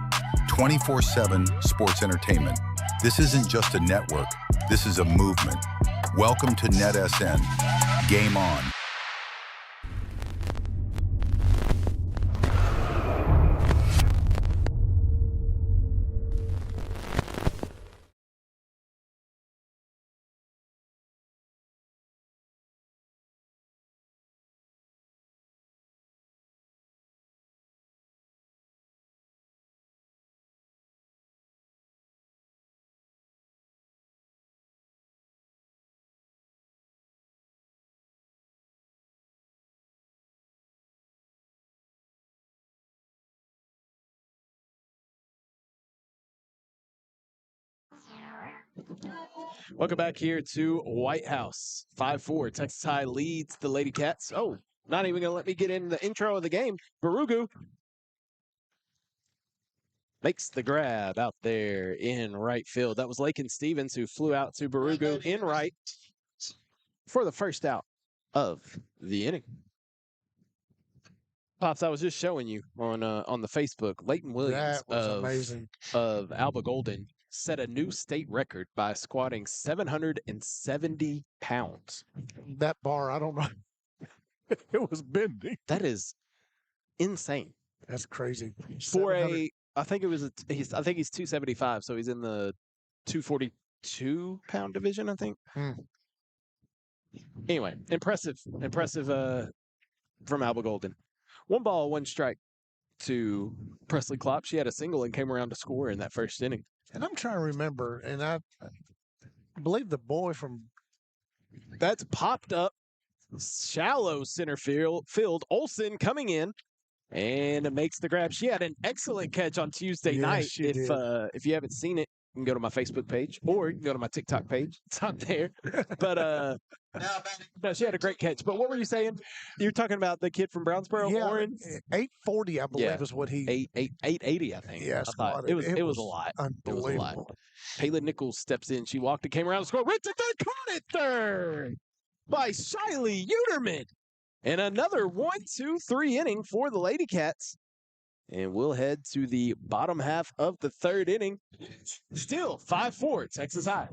24/7 sports entertainment. This isn't just a network. This is a movement. Welcome to NETSN. Game on. Welcome back here to Whitehouse. 5-4. Texas High leads the Lady Cats. Oh, not even going to let me get in the intro of the game. Barugu makes the grab out there in right field. That was Lakin Stevens who flew out to Barugu in right for the first out of the inning. Pops, I was just showing you on the Facebook. Leighton Williams That was amazing. of Alba Golden set a new state record by squatting 770 pounds. That bar, I don't know. It was bending. That is insane. That's crazy. For 700 I think he's 275, so he's in the 242 pound division, I think. Anyway, impressive from Alba Golden. 1 ball, 1 strike to Presley Klopp. She had a single and came around to score in that first inning. And I'm trying to remember, and I believe the boy from That's popped up shallow center field. Olsen coming in and it makes the grab. She had an excellent catch on Tuesday night. she did. If you haven't seen it, you can go to my Facebook page or you can go to my TikTok page. It's on there. But no, she had a great catch. But what were you saying? You're talking about the kid from Brownsboro, Orange? 840, I believe, is what he 880, I think. Yeah, I thought it was a lot. It was a lot. Unbelievable. Taylor Nichols steps in. She walked and came around and scored. Right to third, caught it third by Shiley Uterman. And another 1-2-3 inning for the Lady Cats. And we'll head to the bottom half of the 3rd inning. Still 5-4, Texas High.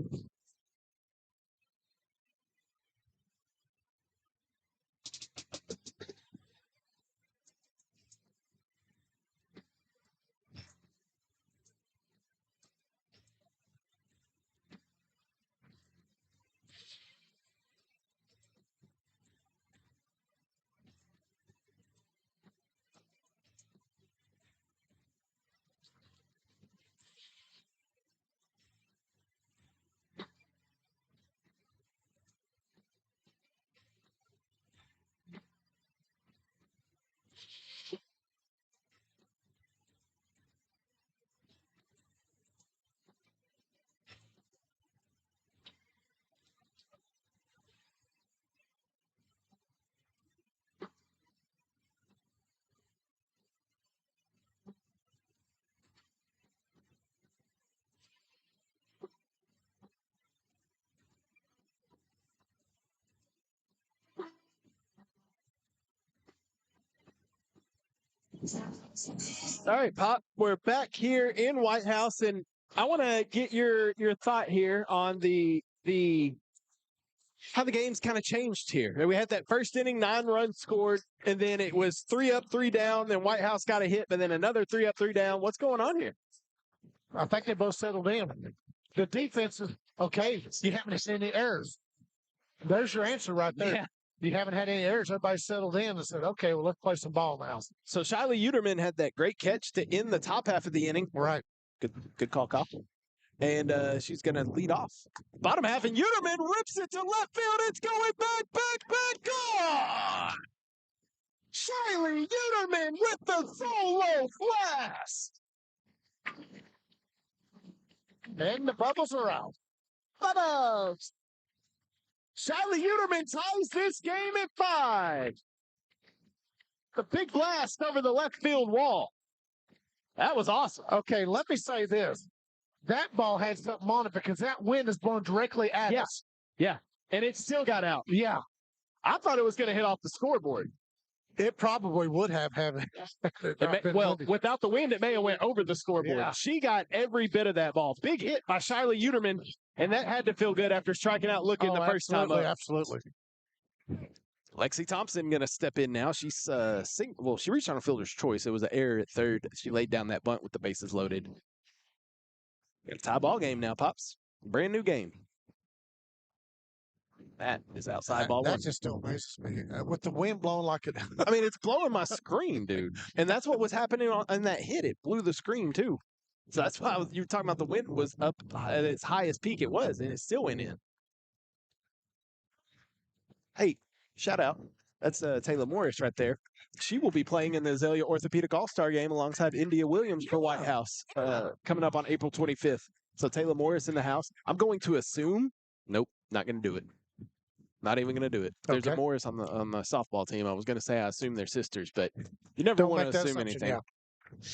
All right, Pop, we're back here in Whitehouse, and I want to get your thought here on the how the game's kind of changed here. We had that first inning, 9 runs scored, and then it was 3 up, 3 down. Then Whitehouse got a hit, but then another 3 up, 3 down. What's going on here? I think they both settled in. The defense is okay. You haven't seen any errors. There's your answer right there. Yeah. You haven't had any errors. Everybody settled in and said, okay, well, let's play some ball now. So Shiley Uterman had that great catch to end the top half of the inning. Right. Good call, Kyle. And she's going to lead off. Bottom half, and Uterman rips it to left field. It's going back, gone! Shiley Uterman with the solo blast. And the bubbles are out. Bubbles! Shiley Uterman ties this game at 5. The big blast over the left field wall. That was awesome. Okay, let me say this. That ball had something on it because that wind is blowing directly at us. Yeah, and it still got out. Yeah, I thought it was going to hit off the scoreboard. it probably would have Without the wind, it may have went over the scoreboard. Yeah. She got every bit of that ball. Big hit by Shiley Uterman, and that had to feel good after striking out looking the first time up. Absolutely. Lexi Thompson going to step in now. She's she reached on a fielder's choice. It was an error at third. She laid down that bunt with the bases loaded. Got a tie ball game now, Pops. Brand new game. That is outside ball That one. just still amazes me. With the wind blowing like it. I mean, it's blowing my screen, dude. And that's what was happening on that hit. It blew the screen, too. So that's why you were talking about the wind was up at its highest peak it was, and it still went in. Hey, shout out. That's Taylor Morris right there. She will be playing in the Azalea Orthopedic All-Star game alongside India Williams for Whitehouse coming up on April 25th. So Taylor Morris in the house. I'm going to assume. Nope, not going to do it. Not even going to do it. There's a Okay. Morris on the softball team. I was going to say I assume they're sisters, but you never Don't want to make that assume assumption, anything. yeah.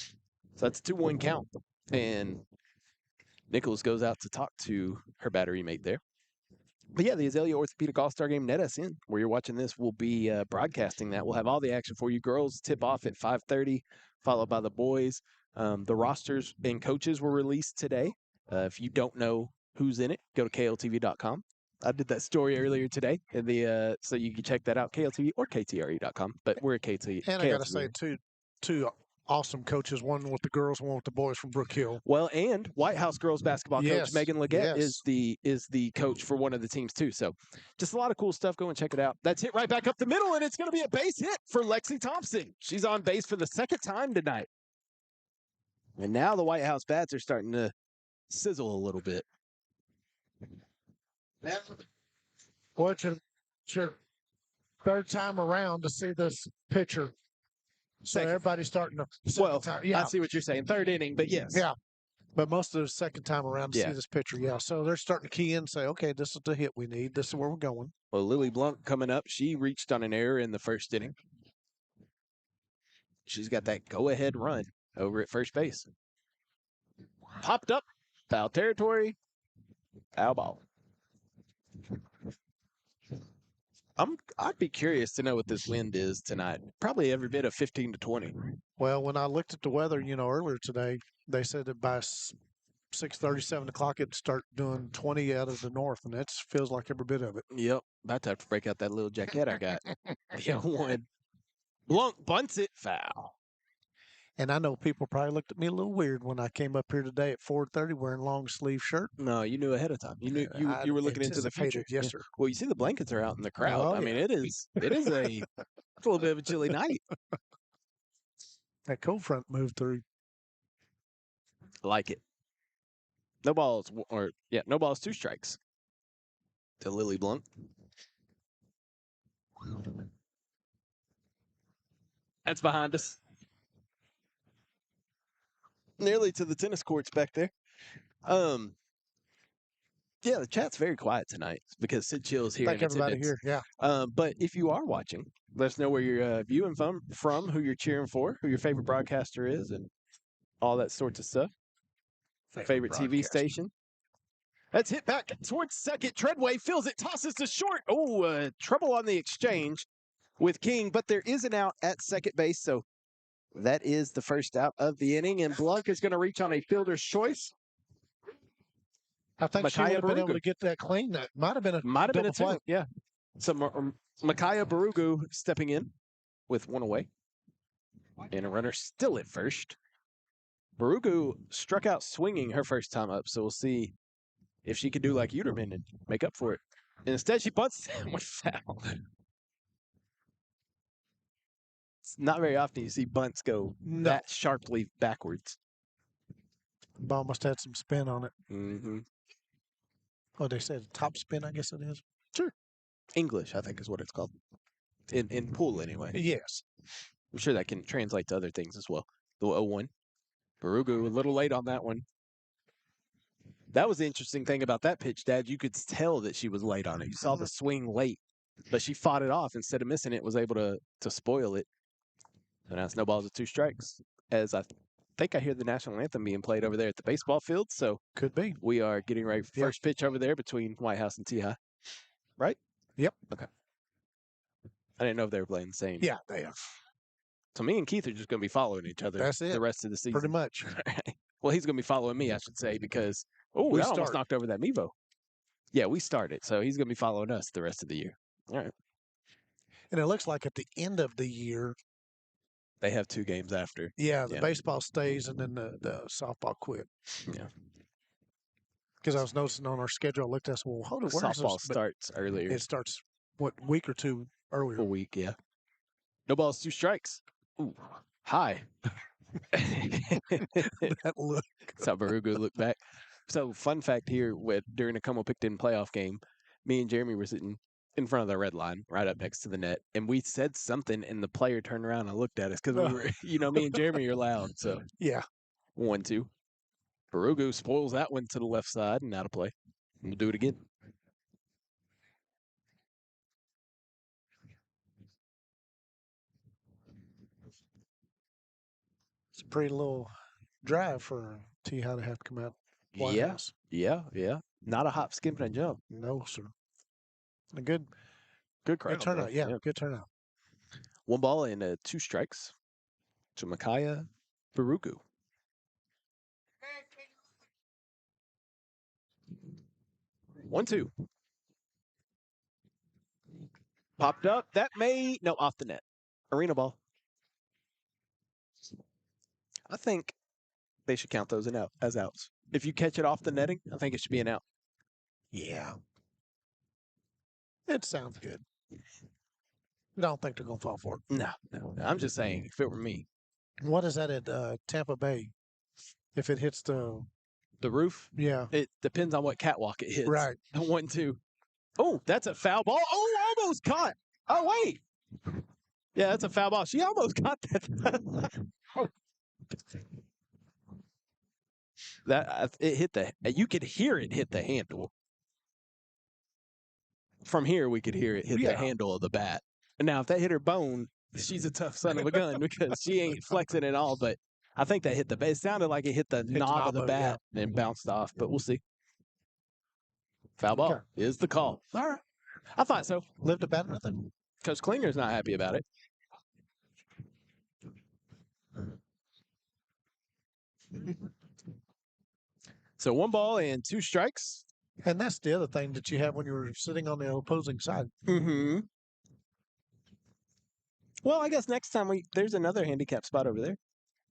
So that's a 2-1 count, and Nichols goes out to talk to her battery mate there. But yeah, the Azalea Orthopedic All-Star Game NETSN, where you're watching this, will be broadcasting that. We'll have all the action for you. Girls tip off at 5:30, followed by the boys. The rosters and coaches were released today. If you don't know who's in it, go to kltv.com. I did that story earlier today, in so you can check that out, KLTV or KTRE.com. But we're at KT. And I got to KLTV. say, two awesome coaches, one with the girls, one with the boys from Brook Hill. Well, and Whitehouse girls basketball coach Yes, Megan Leggett yes. is the coach for one of the teams too. So, just a lot of cool stuff. Go and check it out. That's hit right back up the middle, and it's going to be a base hit for Lexi Thompson. She's on base for the second time tonight, and now the Whitehouse bats are starting to sizzle a little bit. Well, it's your third time around to see this pitcher. So Second. everybody's starting to. Well, Time, yeah, I see what you're saying. Third inning, but yes. yeah. But most of the second time around to Yeah. see this pitcher, yeah. So they're starting to key in and say, okay, this is the hit we need. This is where we're going. Well, Lily Blunt coming up. She reached on an error in the first inning. She's got that go-ahead run over at first base. Popped up, foul territory, foul ball. I'd be curious to know what this wind is tonight. Probably every bit of 15 to 20. Well, when I looked at the weather, earlier today, they said that by 6:30, 7 o'clock, it'd start doing 20 out of the north, and that feels like every bit of it. Yep, about to have to break out that little jacket I got. Yeah, one. Blunt bunts it, foul. And I know people probably looked at me a little weird when I came up here today at 4:30 wearing long sleeve shirt. No, you knew ahead of time. You knew I you were looking into the future. anticipated, yes, sir. Well, you see the blankets are out in the crowd. Oh, I mean, yeah. it is a little bit of a chilly night. That cold front moved through. I like it. No balls, 2 strikes to Lily Blunt. That's behind us. Nearly to the tennis courts back there. Yeah, the chat's very quiet tonight because Sid Chill's here. Thank in everybody attendance. here. Yeah. But if you are watching, let us know where you're viewing from, who you're cheering for, who your favorite broadcaster is, and all that sorts of stuff. Favorite TV station. That's hit back towards second. Treadway fills it, tosses to short. Oh, trouble on the exchange with King, but there is an out at second base, so that is the first out of the inning, and Blanc is going to reach on a fielder's choice. I think she would Micaiah have been able Barugu. to get that clean. That might have been a double two. play. Yeah. So Micaiah Barugu stepping in with one away, and a runner still at first. Barugu struck out swinging her first time up, so we'll see if she could do like Uterman and make up for it. And instead, she bunts with foul. It's not very often you see bunts go that sharply backwards. Ball must have had some spin on it. Mm-hmm. Oh, they said top spin, I guess it is. Sure. English, I think, is what it's called. In pool, anyway. Yes. I'm sure that can translate to other things as well. The 0-1. Barugu a little late on that one. That was the interesting thing about that pitch, Dad. You could tell that she was late on it. You saw the swing late, but she fought it off. Instead of missing it, was able to spoil it. So now it's no balls with 2 strikes. As I think I hear the national anthem being played over there at the baseball field. So could be. We are getting ready for first pitch over there between Whitehouse and T-High. Right? Yep. Okay. I didn't know if they were playing the same. Yeah, they are. So me and Keith are just going to be following each other That's it. the rest of the season. Pretty much. Well, he's going to be following me, I should say, because we almost knocked over that Mevo. Yeah, we started. So he's going to be following us the rest of the year. All right. And it looks like at the end of the year, they have 2 games after. Yeah, the baseball stays and then the softball quit. Yeah. Because I was noticing on our schedule, I looked at well, hold on, softball starts earlier. It starts, week or 2 earlier? A week, yeah. No balls, 2 strikes. Ooh, high. That look. That's how Barugu looked back. So, fun fact here, during a Como Picton playoff game, me and Jeremy were sitting in front of the red line, right up next to the net, and we said something, and the player turned around and looked at us because we were, me and Jeremy are loud. So yeah, 1-2. Barugu spoils that one to the left side and out of play. We'll do it again. It's a pretty little drive for T-High to have to come out. Yeah, Whitehouse. yeah. Not a hop, skip, and a jump. No, sir. A good Crowd. turnout. Though. Yeah, good turnout. 1 ball and 2 strikes to Micaiah Barugu. 1-2. Popped up. That may off the net. Arena ball. I think they should count those as outs. If you catch it off the netting, I think it should be an out. Yeah. It sounds good. I don't think they're going to fall for it. No. I'm just saying, if it were me. What is that at Tampa Bay? If it hits the roof, yeah, it depends on what catwalk it hits. right. 1-2. Oh, that's a foul ball. Oh, almost caught. Oh, wait. Yeah, that's a foul ball. She almost caught that. It hit you could hear it hit the handle. From here, we could hear it hit the handle of the bat. And now, if that hit her bone, she's a tough son of a gun because she ain't flexing at all. But I think that hit the bat. It sounded like it hit the knob of the bat and bounced off, but we'll see. Foul ball is the call. All right. I thought so. Lived a bad nothing. Coach Klinger's not happy about it. So 1 ball and 2 strikes. And that's the other thing that you have when you're sitting on the opposing side. Mm-hmm. Well, I guess next time there's another handicap spot over there.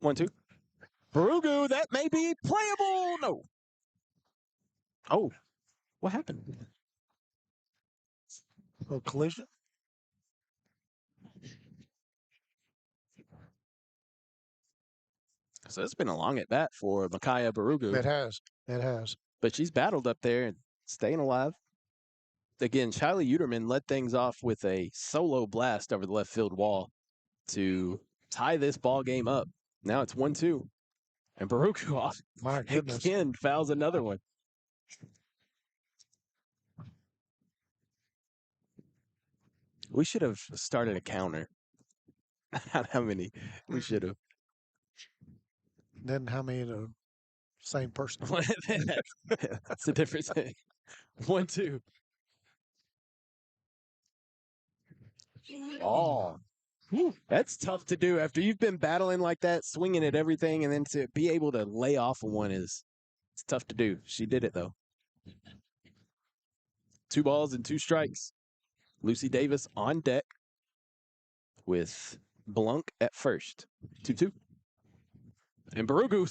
1-2. Barugu, that may be playable. No. Oh, what happened? A collision. So it's been a long at bat for Micaiah Barugu. It has. But she's battled up there and staying alive. Again, Shiley Uterman led things off with a solo blast over the left field wall to tie this ball game up. Now it's 1-2. And Barugu off My goodness. again fouls another one. We should have started a counter. How many? We should have. Then how many the same person? That's the difference. 1-2. Oh, that's tough to do after you've been battling like that, swinging at everything, and then to be able to lay off of one it's tough to do. She did it though. 2 balls and 2 strikes. Lucy Davis on deck with Blunk at first. 2-2. And Barugu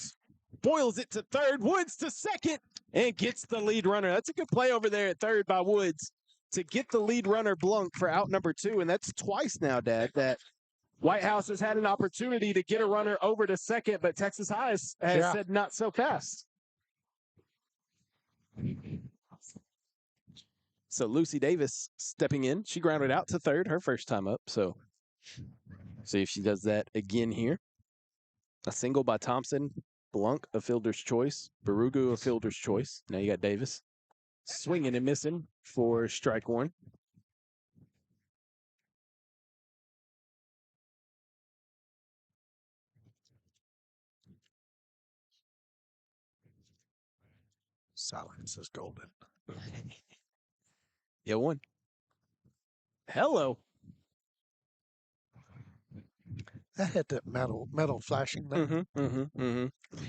boils it to third. Woods to second and gets the lead runner. That's a good play over there at third by Woods to get the lead runner Blunk for out number 2. And that's twice now, Dad, that Whitehouse has had an opportunity to get a runner over to second, but Texas High has said not so fast. So Lucy Davis stepping in. She grounded out to third her first time up. So see if she does that again here. A single by Thompson. Blunk, a fielder's choice. Barugu, a fielder's choice. Now you got Davis swinging and missing for strike 1. Silence is golden. Yeah, 1. Hello. That had that metal flashing there.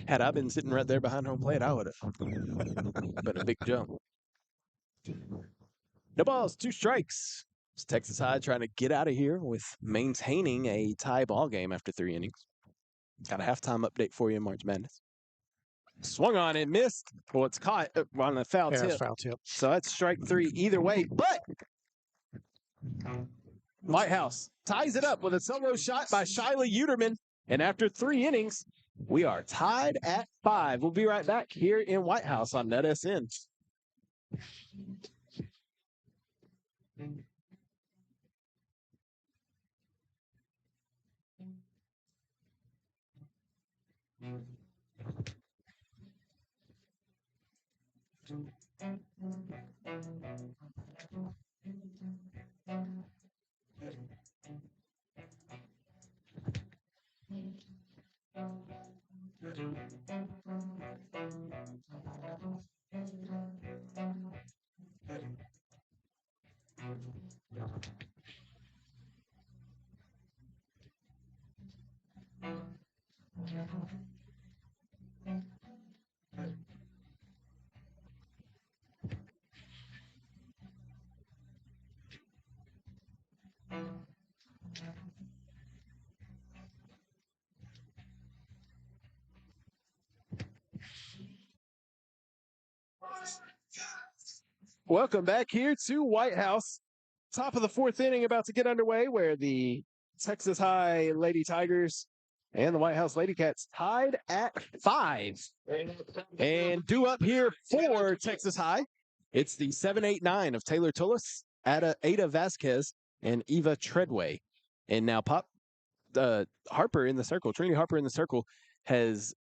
Had I been sitting right there behind home plate, I would have been a big jump. No balls, 2 strikes. It's Texas High trying to get out of here with maintaining a tie ball game after 3 innings. Got a halftime update for you in March Madness. Swung on and missed. Well, it's caught on a foul tip. It's foul tip. So that's strike 3 either way. But Whitehouse ties it up with a solo shot by Shiley Uterman. And after 3 innings, we are tied at 5. We'll be right back here in Whitehouse on NETSN. Welcome back here to Whitehouse. Top of the fourth inning about to get underway, where the Texas High Lady Tigers and the Whitehouse Lady Cats tied at 5. And due up here for Texas High, it's the 7-8-9 of Taylor Tullis, Ada Vasquez, and Eva Treadway. And now Harper in the circle, Trinity Harper in the circle, has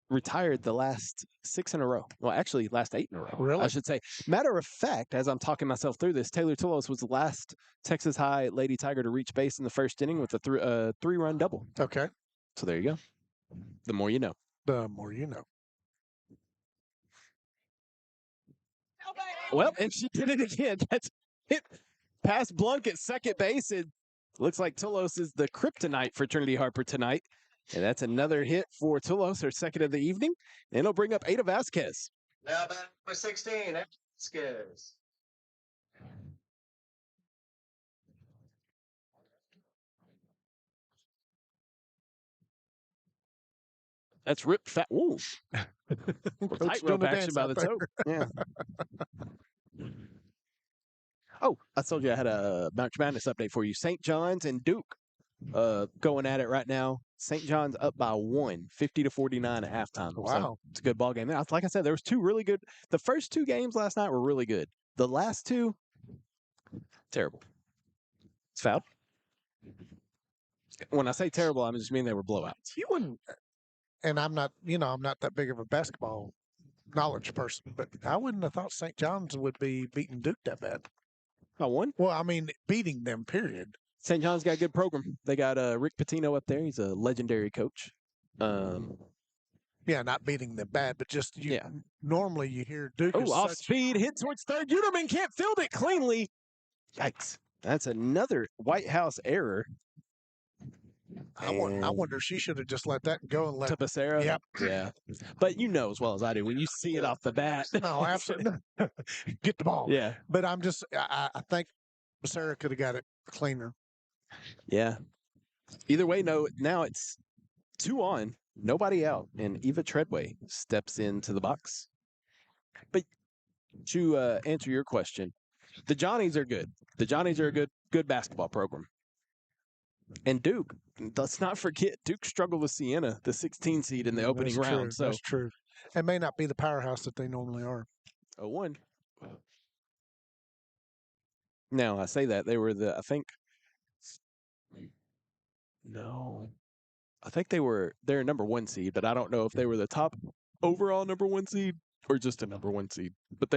retired the last 6 in a row. Well, actually, last 8 in a row. Really? I should say. Matter of fact, as I'm talking myself through this, Taylor Tullis was the last Texas High Lady Tiger to reach base in the first inning with a 3-run double. Okay. So there you go. The more you know. The more you know. Well, and she did it again. That's it. Past Blunk at second base. It looks like Tullos is the kryptonite for Trinity Harper tonight. And that's another hit for Tullos, her second of the evening. And it'll bring up Ada Vasquez. Now back for 16, Vasquez. That's ripped fat. Ooh. Coach doing Tightrope the action dance by out the there. toe. Yeah. Oh, I told you I had a Mount Madness update for you. St. John's and Duke going at it right now. St. John's up by 1, 50-49 at halftime. Wow. So it's a good ball game. Like I said, there was 2 really good. The first 2 games last night were really good. The last 2, terrible. It's foul. When I say terrible, I just mean they were blowouts. You wouldn't, and I'm not that big of a basketball knowledge person, but I wouldn't have thought St. John's would be beating Duke that bad. By 1? Well, I mean, beating them, period. St. John's got a good program. They got Rick Pitino up there. He's a legendary coach. Yeah, not beating them bad, but just normally you hear Duke is off such, speed, hit towards third. Uterman can't field it cleanly. Yikes. That's another Whitehouse error. I wonder if she should have just let that go and let To Becerra? Yep. Yeah. But you know as well as I do, when you see it off the bat. No, absolutely. Get the ball. Yeah. But I think Becerra could have got it cleaner. Yeah. Either way, no. Now it's 2 on, nobody out, and Eva Treadway steps into the box. But to answer your question, the Johnnies are good. The Johnnies are a good basketball program. And Duke, let's not forget, Duke struggled with Siena, the 16 seed in the opening That's round. True. So That's true. It may not be the powerhouse that they normally are. 0-1. Now, I say that they were I think they're number 1 seed, but I don't know if they were the top overall number 1 seed or just a number 1 seed. But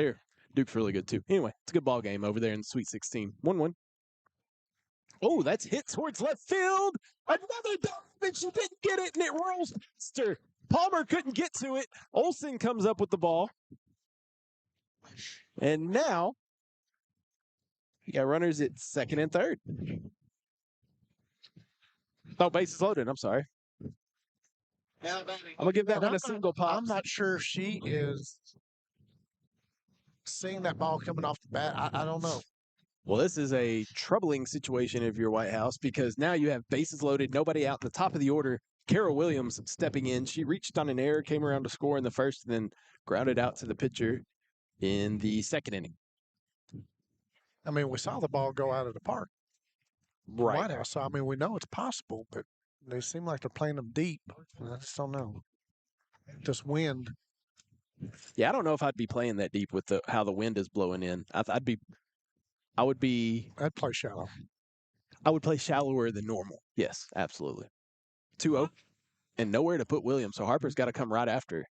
Duke's really good too. Anyway, it's a good ball game over there in the Sweet 16. 1-1. Oh, that's hit towards left field. Another dunk, and she didn't get it, and it rolls past her. Palmer couldn't get to it. Olsen comes up with the ball. And now, you got runners at second and third. Oh, bases loaded. I'm sorry. I'm going to give that one a single pop. I'm not sure she is seeing that ball coming off the bat. I don't know. Well, this is a troubling situation if you're Whitehouse, because now you have bases loaded, nobody out in the top of the order. Carol Williams stepping in. She reached on an error, came around to score in the first, and then grounded out to the pitcher in the second inning. I mean, we saw the ball go out of the park. Right. Whitehouse. So, I mean, we know it's possible, but they seem like they're playing them deep. I just don't know. Just wind. Yeah, I don't know if I'd be playing that deep with how the wind is blowing in. I'd play shallow. I would play shallower than normal. Yes, absolutely. 2-0 and nowhere to put Williams. So Harper's got to come right after.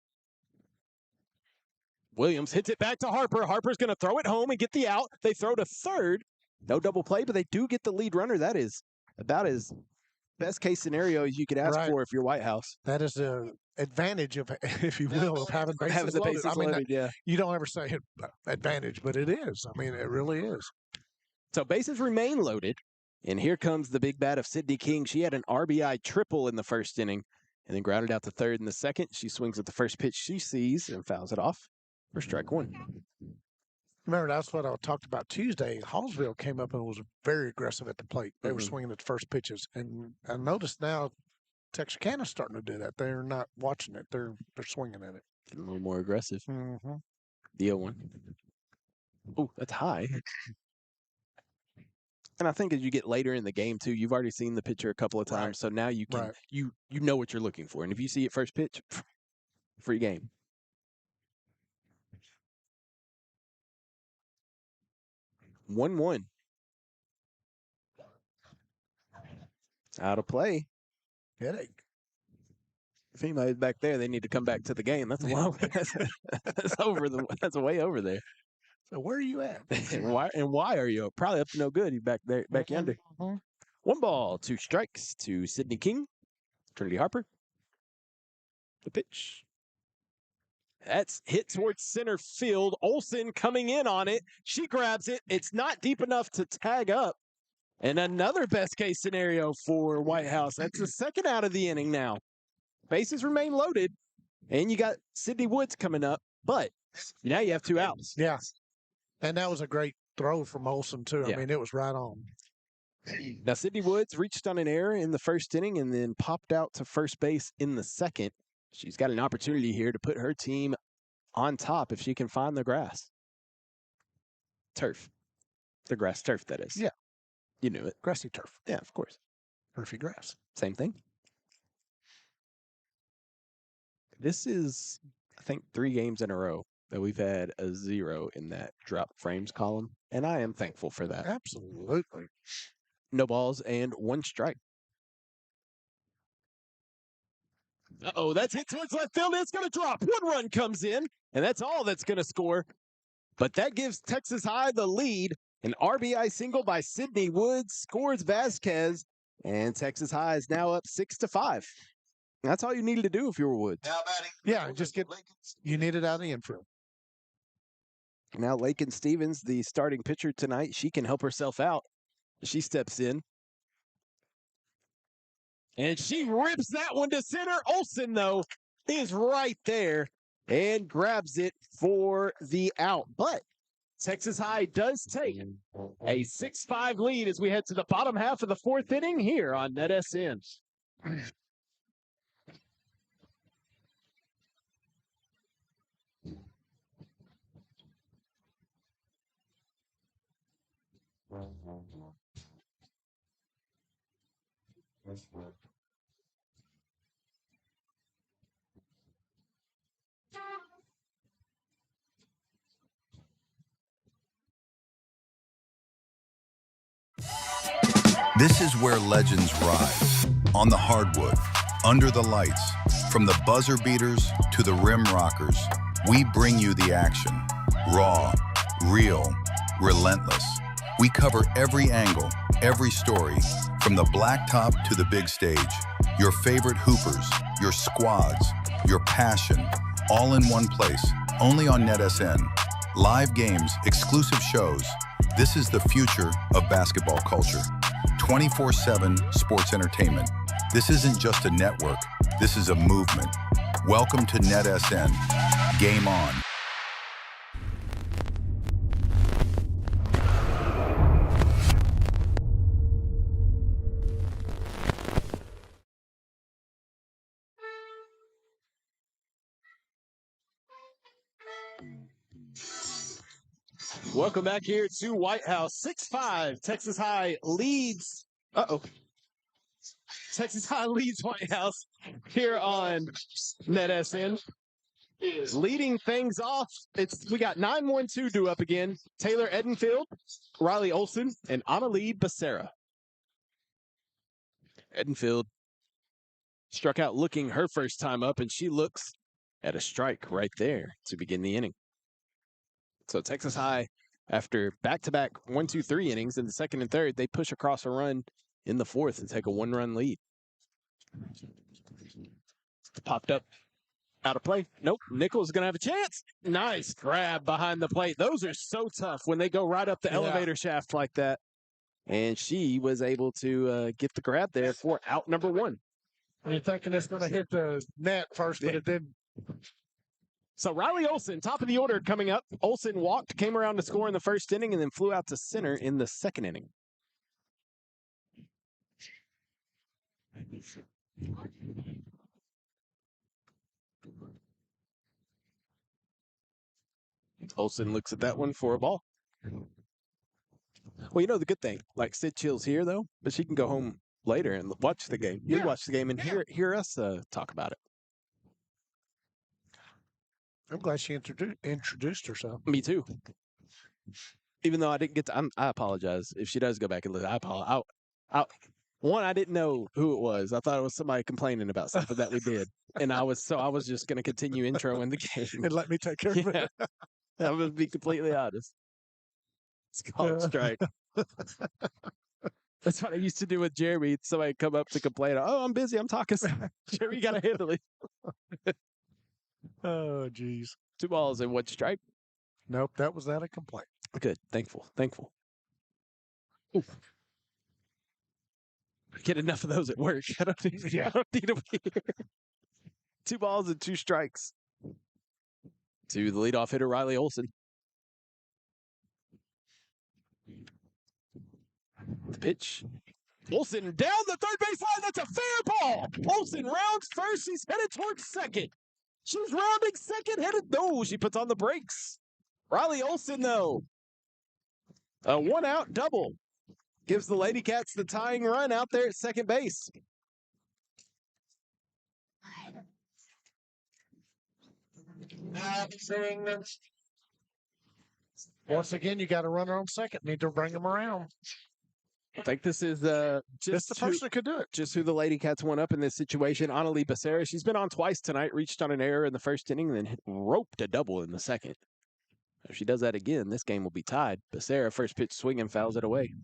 Williams hits it back to Harper. Harper's going to throw it home and get the out. They throw to third. No double play, but they do get the lead runner. That is about as best case scenario as you could ask for if you're Whitehouse. That is a advantage of, if you will, of having bases Having the loaded. bases I mean, loaded, yeah. you don't ever say advantage, but it is. I mean, it really is. So bases remain loaded. And here comes the big bat of Sydney King. She had an RBI triple in the first inning and then grounded out to third in the second. She swings at the first pitch she sees and fouls it off for strike one. Remember, that's what I talked about Tuesday. Hallsville came up and was very aggressive at the plate. They were swinging at the first pitches. And I noticed now Texarkana's starting to do that. They're not watching it. They're swinging at it. A little more aggressive. Mm-hmm. The 0-1. Oh, that's high. And I think as you get later in the game too, you've already seen the pitcher a couple of times, Right. so now you can Right. you know what you're looking for. And if you see it first pitch, free game. One. Out of play. Headache. If anybody's back there, they need to come back to the game. That's a long. That's over the. That's way over there. So where are you at? And why are you probably up to no good? He's back there, back yonder. Mm-hmm. 1 ball, 2 strikes to Sydney King. Trinity Harper. The pitch. That's hit towards center field. Olsen coming in on it. She grabs it. It's not deep enough to tag up. And another best case scenario for Whitehouse. That's the second out of the inning now. Bases remain loaded. And you got Sydney Woods coming up. But now you have 2 outs. Yeah. And that was a great throw from Olsen, too. Yeah. I mean, it was right on. Now, Sydney Woods reached on an error in the first inning and then popped out to first base in the second. She's got an opportunity here to put her team on top if she can find the grass. Turf. The grass turf, that is. Yeah. You knew it. Grassy turf. Yeah, of course. Turfy grass. Same thing. This is, I think, 3 games in a row that we've had a 0 in that drop frames column. And I am thankful for that. Absolutely. No balls and 1 strike. Uh-oh, that's hit towards left field. It's going to drop. 1 run comes in, and that's all that's going to score. But that gives Texas High the lead. An RBI single by Sydney Woods scores Vasquez, and Texas High is now up 6-5. That's all you needed to do if you were Woods. Now batting. Yeah, just get you need it out of the infield. Now Lakin Stevens, the starting pitcher tonight, she can help herself out. She steps in. And she rips that one to center. Olsen, though, is right there and grabs it for the out. But Texas High does take a 6-5 lead as we head to the bottom half of the 4th inning here on NetSN. This is where legends rise. On the hardwood, under the lights, from the buzzer beaters to the rim rockers, we bring you the action. Raw, real, relentless. We cover every angle, every story, from the blacktop to the big stage. Your favorite hoopers, your squads, your passion, all in one place, only on NetSN. Live games, exclusive shows. This is the future of basketball culture. 24/7 sports entertainment. This isn't just a network, this is a movement. Welcome to NetSN. Game on. Welcome back here to Whitehouse. 6-5. Texas High leads. Texas High leads Whitehouse here on NetSN. Leading things off, we got 9-1-2 due up again. Taylor Edenfield, Riley Olsen, and Annalie Becerra. Edenfield struck out looking her first time up, and she looks at a strike right there to begin the inning. So Texas High, after back-to-back 1-2-3 innings in the second and third, they push across a run in the fourth and take a 1-run lead. Popped up Out of play. Nope. Nichols going to have a chance. Nice grab behind the plate. Those are so tough when they go right up the elevator shaft like that. And she was able to get the grab there for out number one. You're thinking it's going to hit the net first, but it didn't. So Riley Olson, top of the order coming up. Olson walked, came around to score in the first inning, and then flew out to center in the second inning. Olson looks at that one for a ball. Well, you know the good thing, like Sid Chill's here though, but she can go home later and watch the game. You watch the game and hear us talk about it. I'm glad she introduced herself. Me too. Even though I didn't get to, I apologize if she does go back and listen. I apologize. One, I didn't know who it was. I thought it was somebody complaining about something that we did, and I was just going to continue introing the game And let me take care of it. I'm going to be completely honest. It's called strike. That's what I used to do with Jeremy. Somebody come up to complain. Oh, I'm busy. I'm talking. Jeremy, you got to handle it. Oh, geez. 2 balls and 1 strike. Nope, that was not a complaint. Good. Thankful. Oof. Get enough of those at work. I don't need them here. 2 balls and 2 strikes to the leadoff hitter, Riley Olson. The pitch. Olson down the third base line. That's a fair ball. Olson rounds first. She's headed towards second. She's rounding second, headed. No, she puts on the brakes. Riley Olson, though. A 1-out double. Gives the Lady Cats the tying run out there at second base. Once again, you got a runner on second. Need to bring them around. I think this is Just the person that could do it. Just who the Lady Cats went up in this situation. Annalie Becerra, she's been on twice tonight, reached on an error in the first inning, then roped a double in the second. If she does that again, this game will be tied. Becerra, first pitch swinging, fouls it away.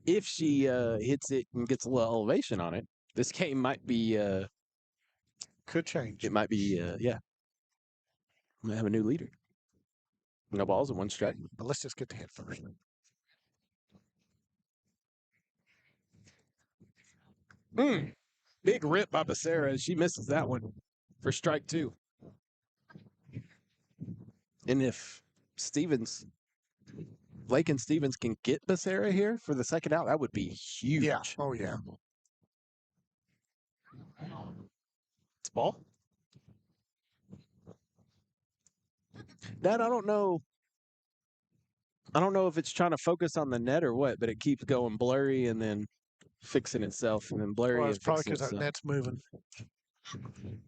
If she hits it and gets a little elevation on it, this game might be... could change. It might be, might have a new leader. No balls and 1 strike. But let's just get the hit first. Big rip by Becerra. She misses that one for strike 2. And if Blake and Stevens can get Becerra here for the second out, that would be huge. Yeah. Oh, yeah. It's ball. Dad, I don't know if it's trying to focus on the net or what, but it keeps going blurry and then fixing itself and then blurry. Well, it's and probably fixing because that itself. net's moving.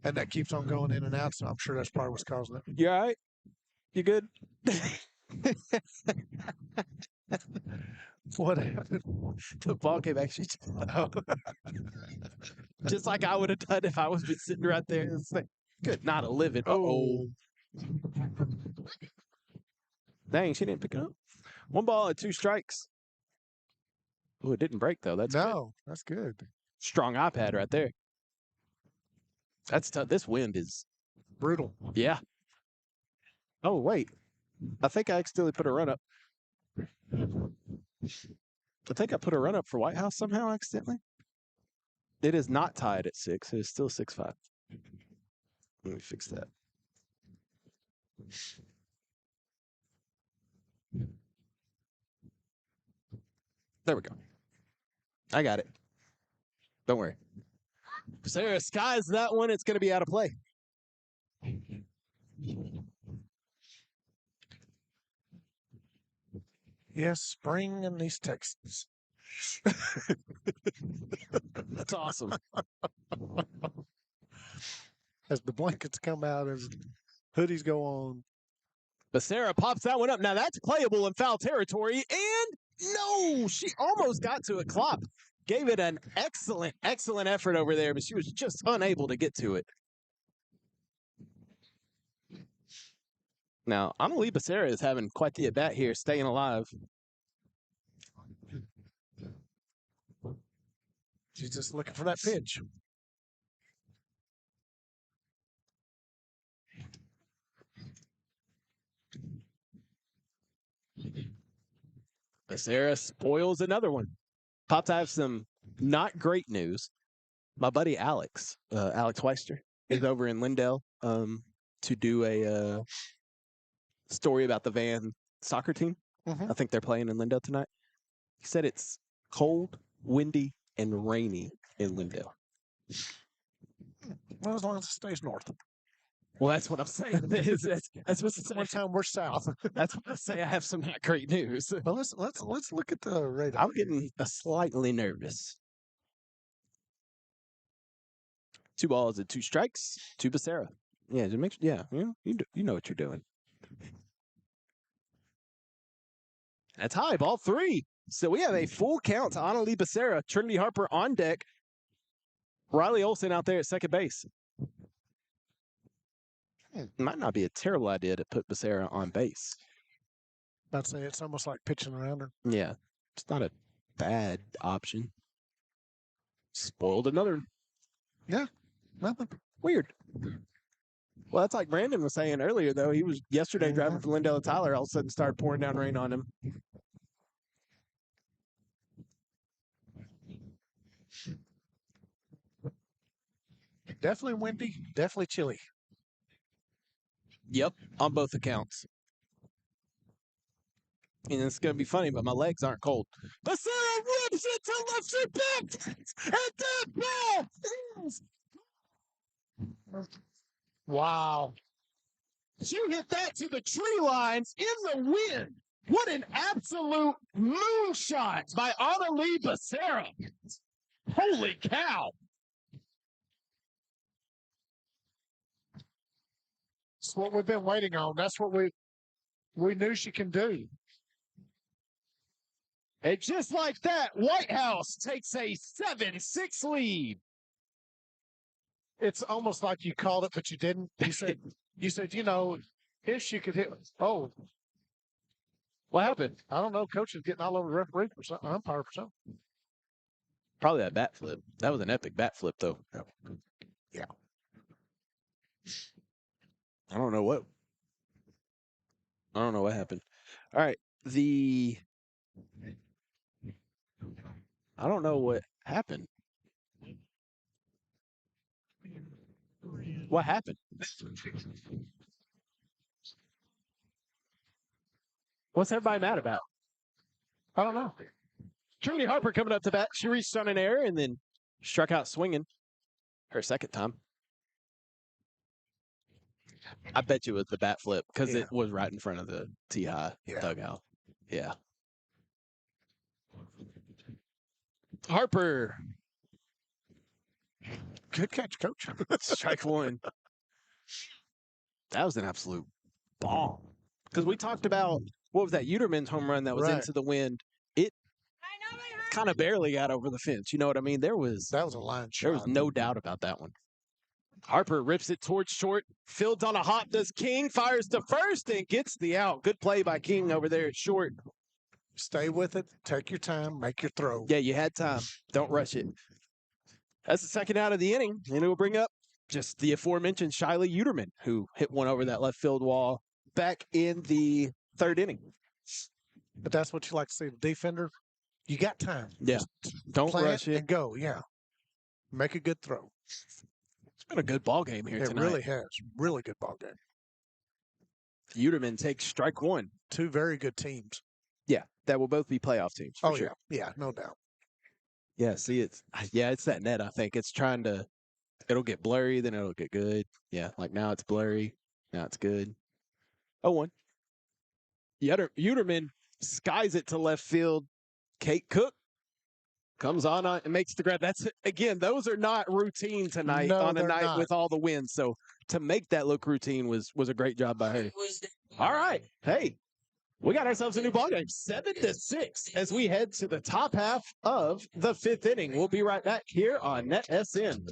And that keeps on going in and out, so I'm sure that's probably what's causing it. You all right? You good? What happened? The ball came actually just like I would have done if I was just sitting right there. It's like, good, not a living. Uh-oh. Dang, she didn't pick it up. 1 ball and 2 strikes. Oh, it didn't break, though. That's good. That's good. Strong iPad right there. That's tough. This wind is Brutal. Yeah. Oh, wait. I think I accidentally put a run up. I think I put a run up for Whitehouse somehow accidentally. It is not tied at 6. It is still 6-5. Let me fix that. There we go. I got it. Don't worry. Sarah skies that one. It's going to be out of play. Yes, spring in these Texans. That's awesome. As the blankets come out, as hoodies go on. Becerra pops that one up. Now that's playable in foul territory. And no, she almost got to it. Klopp gave it an excellent effort over there, but she was just unable to get to it. Now, Annalie Becerra is having quite the at-bat here, staying alive. She's just looking for that pitch. Becerra spoils another one. Pops, I have some not great news. My buddy Alex Weister, is over in Lindell to do a story about the Van soccer team. Mhm. I think they're playing in Lindell tonight. He said it's cold, windy, and rainy in Lindell. Well, as long as it stays north. Well, that's what I'm saying. That's what's One time we're south. That's what I say. I have some not great news. But let's look at the radar. I'm getting slightly nervous. 2 balls and 2 strikes. 2 Becerra. Yeah, just make sure. Yeah, you know what you're doing. That's high. Ball 3. So we have a full count to Annalie Becerra. Trinity Harper on deck. Riley Olsen out there at second base. Might not be a terrible idea to put Becerra on base. I'd say it's almost like pitching around her. Yeah, it's not a bad option. Spoiled another. Yeah, nothing. Weird. Well, that's like Brandon was saying earlier, though. He was yesterday driving from Lindell to Tyler. All of a sudden started pouring down rain on him. Definitely windy, definitely chilly. Yep, on both accounts. And it's going to be funny, but my legs aren't cold. Becerra rips it to left field back. And that ball. Wow. She hit that to the tree lines in the wind. What an absolute moonshot by Annalie Becerra. Holy cow. That's what we've been waiting on. That's what we knew she can do. And just like that, Whitehouse takes a 7-6 lead. It's almost like you called it, but you didn't. You said, if she could hit. Oh, What happened? I don't know. Coach is getting all over the referee for something, umpire for something. Probably that bat flip. That was an epic bat flip, though. Yeah. I don't know what happened. All right. I don't know what happened. What happened? What's everybody mad about? I don't know. Trinity Harper coming up to bat. She reached on an error and then struck out swinging her second time. I bet you it was the bat flip because it was right in front of the tee-high dugout. Yeah. Harper. Good catch, Coach. Strike 1. That was an absolute bomb. Because we talked about, what was that, Uterman's home run that was into the wind. It kind of barely got over the fence. You know what I mean? That was a line shot. There was no doubt about that one. Harper rips it towards short. Fields on a hop. Does King. Fires to first and gets the out. Good play by King over there at short. Stay with it. Take your time. Make your throw. Yeah, you had time. Don't rush it. That's the second out of the inning. And it will bring up just the aforementioned Shiley Uterman, who hit one over that left field wall back in the third inning. But that's what you like to see. The defender, you got time. Yeah. Don't rush it. And go. Yeah. Make a good throw. It's been a good ball game here tonight. It really has. Really good ball game. Uterman takes strike 1. 2 very good teams. Yeah, that will both be playoff teams. For sure. Yeah, no doubt. Yeah, see, it's that net. I think it's trying to. It'll get blurry, then it'll get good. Yeah, like now it's blurry, now it's good. 0-1. Uterman skies it to left field. Kate Cook comes on and makes the grab. That's again, those are not routine tonight on a night with all the wins. So to make that look routine was a great job by her. All right, hey, we got ourselves a new ballgame, 7-6, as we head to the top half of the 5th inning. We'll be right back here on NETSN.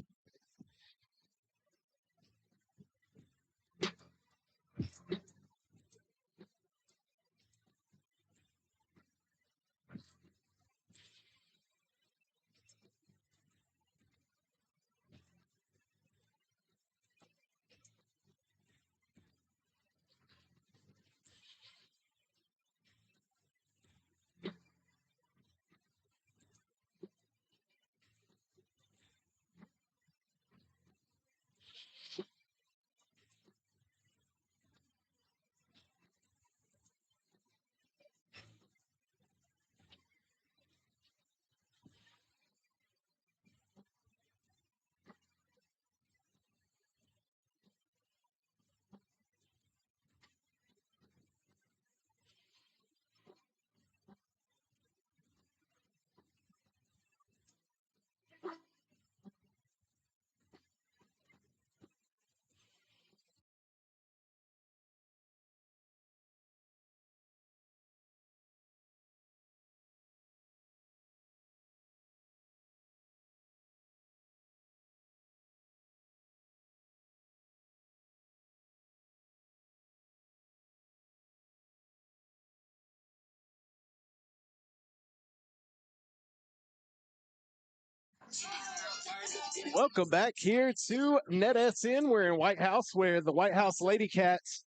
Welcome back here to NetSN. We're in Whitehouse, where the Whitehouse Lady Cats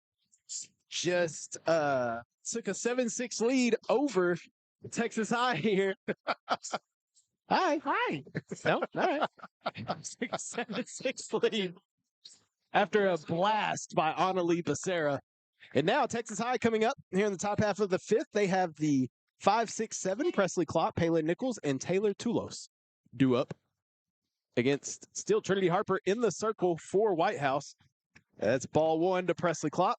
just took a 7-6 lead over Texas High here. Hi. No, all right. 7-6 lead after a blast by Annalie Becerra. And now Texas High coming up here in the top half of the fifth. They have the 5-6-7 Presley Klopp, Palin Nichols, and Taylor Toulos due up against still Trinity Harper in the circle for Whitehouse. That's ball one to Presley Klopp.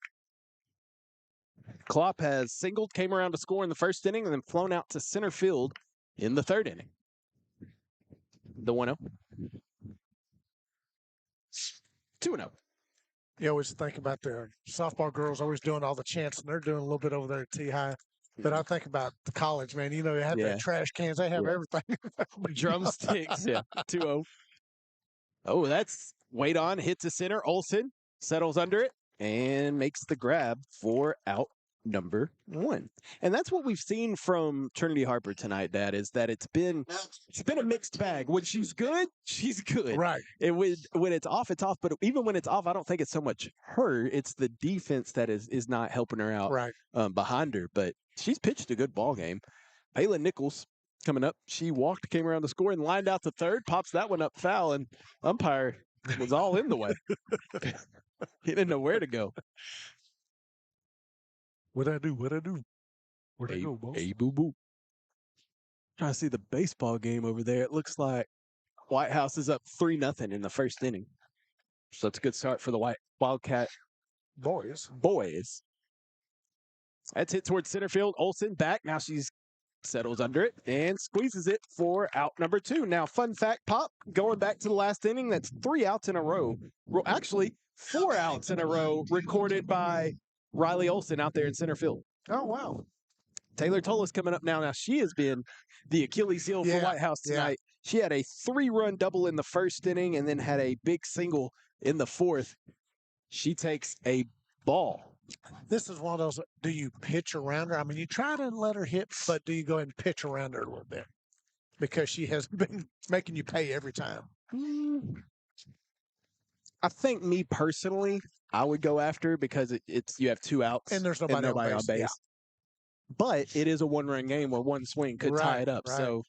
Klopp has singled, came around to score in the first inning, and then flown out to center field in the third inning. The 1-0. 2-0. You always think about the softball girls always doing all the chants, and they're doing a little bit over there at T-High. But I think about the college, man. You know, they have their trash cans. They have everything. Drumsticks. 2-0. Oh, that's weight on, hit to center. Olsen settles under it and makes the grab for out number one. And that's what we've seen from Trinity Harper tonight, Dad, is that it's been a mixed bag. When she's good, she's good. Right. When it's off, it's off. But even when it's off, I don't think it's so much her. It's the defense that is not helping her out behind her. But she's pitched a good ball game. Palin Nichols coming up. She walked, came around the score, and lined out to third. Pops that one up foul, and umpire was all in the way. He didn't know where to go. What'd I do? Where'd I go, boss? Hey, boo-boo. Trying to see the baseball game over there. It looks like Whitehouse is up 3-0 in the first inning. So it's a good start for the Wildcat boys. That's hit towards center field. Olsen back. Now she's settles under it and squeezes it for out number two. Now, fun fact, Pop, going back to the last inning, that's 3 outs in a row. Actually, 4 outs in a row recorded by Riley Olsen out there in center field. Oh, wow. Taylor Toulos coming up now. Now, she has been the Achilles heel for Whitehouse tonight. She had a 3-run double in the first inning and then had a big single in the fourth. She takes a ball. This is one of those, do you pitch around her? I mean, you try to let her hit, but do you go ahead and pitch around her a little bit? Because she has been making you pay every time. I think me personally, I would go after her because it's you have 2 outs and there's nobody on base. Yeah. But it is a 1-run game where one swing could tie it up. Right. So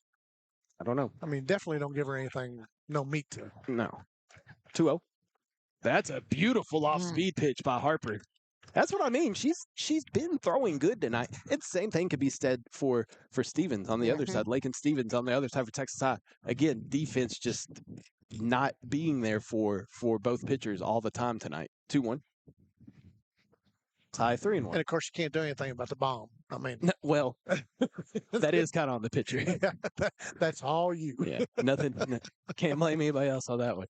I don't know. I mean, definitely don't give her anything, no meat to her. No. 2-0. That's a beautiful off-speed pitch by Harper. That's what I mean. She's been throwing good tonight. It's the same thing could be said for Stevens on the other side. Lake and Stevens on the other side for Texas High. Again, defense just not being there for both pitchers all the time tonight. 2-1. Tie 3-1. And of course, you can't do anything about the bomb. I mean, well, that is kind of on the pitcher. That's all you. Yeah, nothing. Can't blame anybody else on that one.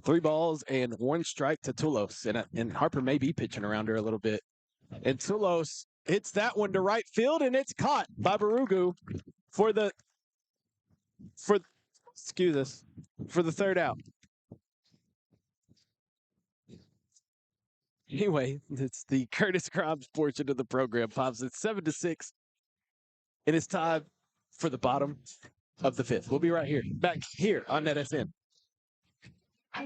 3 balls and 1 strike to Toulos, and Harper may be pitching around her a little bit. And Toulos hits that one to right field, and it's caught by Barugu for the third out. Anyway, it's the Curtis Grimes portion of the program. Pops, it's 7-6, and it's time for the bottom of the fifth. We'll be right here, back here on NetSN. A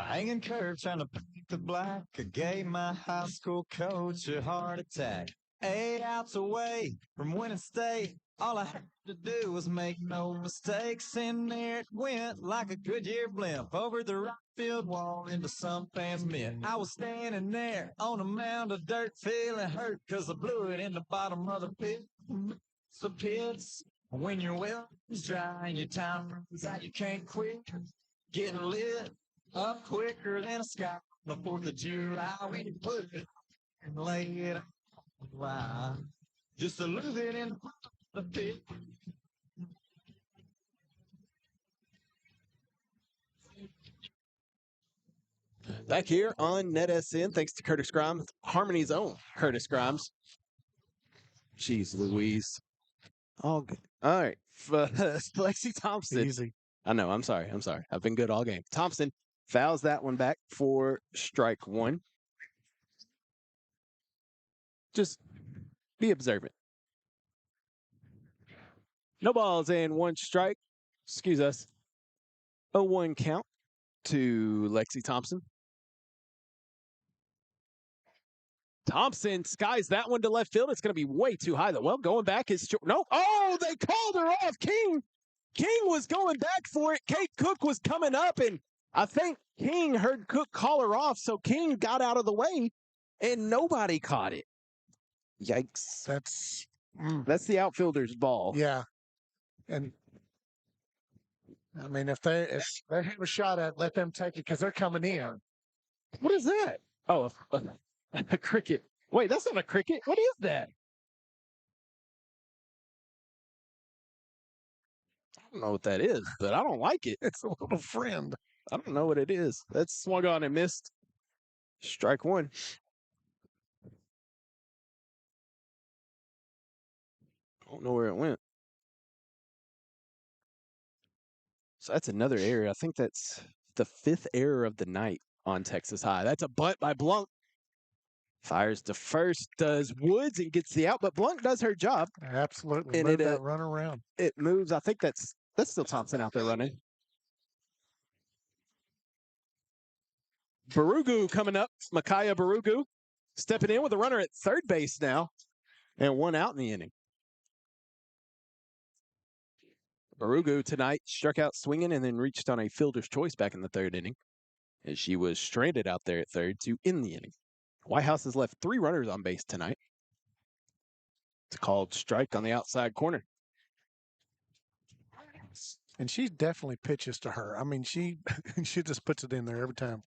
hanging curve trying to paint the black. I gave my high school coach a heart attack. 8 outs away from winning state. All I had to do was make no mistakes. And there it went like a Goodyear blimp over the right field wall into some fans' mitt. I was standing there on a mound of dirt feeling hurt because I blew it in the bottom of the pit. So pits, when your well is dry and your time runs out, you can't quit. Getting lit up quicker than a sky on the 4th of July when you put it and lay it on. Wow. Just to lose it in the pit. Back here on NetSN, thanks to Curtis Grimes, Harmony's own Curtis Grimes. Jeez Louise. All good. All right. Lexi Thompson. Easy. I know. I'm sorry. I've been good all game. Thompson Fouls that one back for strike one. Just be observant. No balls and one strike. Excuse us. 0-1 count to Lexi Thompson. Thompson skies that one to left field. It's going to be way too high, though. Well, going back is no. Oh, they called her off. King was going back for it. Kate Cook was coming up, and I think King heard Cook call her off, so King got out of the way, and nobody caught it. Yikes. That's the outfielder's ball. Yeah. And I mean, if they have a shot at it, let them take it because they're coming in. What is that? Oh, a cricket. Wait, that's not a cricket. What is that? I don't know what that is, but I don't like it. It's a little friend. I don't know what it is. That's swung on and missed. Strike one. I don't know where it went. So that's another error. I think that's the 5th error of the night on Texas High. That's a bunt by Blunt. Fires to first, does Woods, and gets the out, but Blunt does her job. Absolutely. And Move it, that run around. It moves. I think that's still Thompson out there running. Barugu coming up. Micaiah Barugu stepping in with a runner at third base now, and one out in the inning. Barugu tonight struck out swinging and then reached on a fielder's choice back in the 3rd inning, as she was stranded out there at third to end the inning. Whitehouse has left 3 runners on base tonight. It's a called strike on the outside corner. And she definitely pitches to her. I mean, she just puts it in there every time.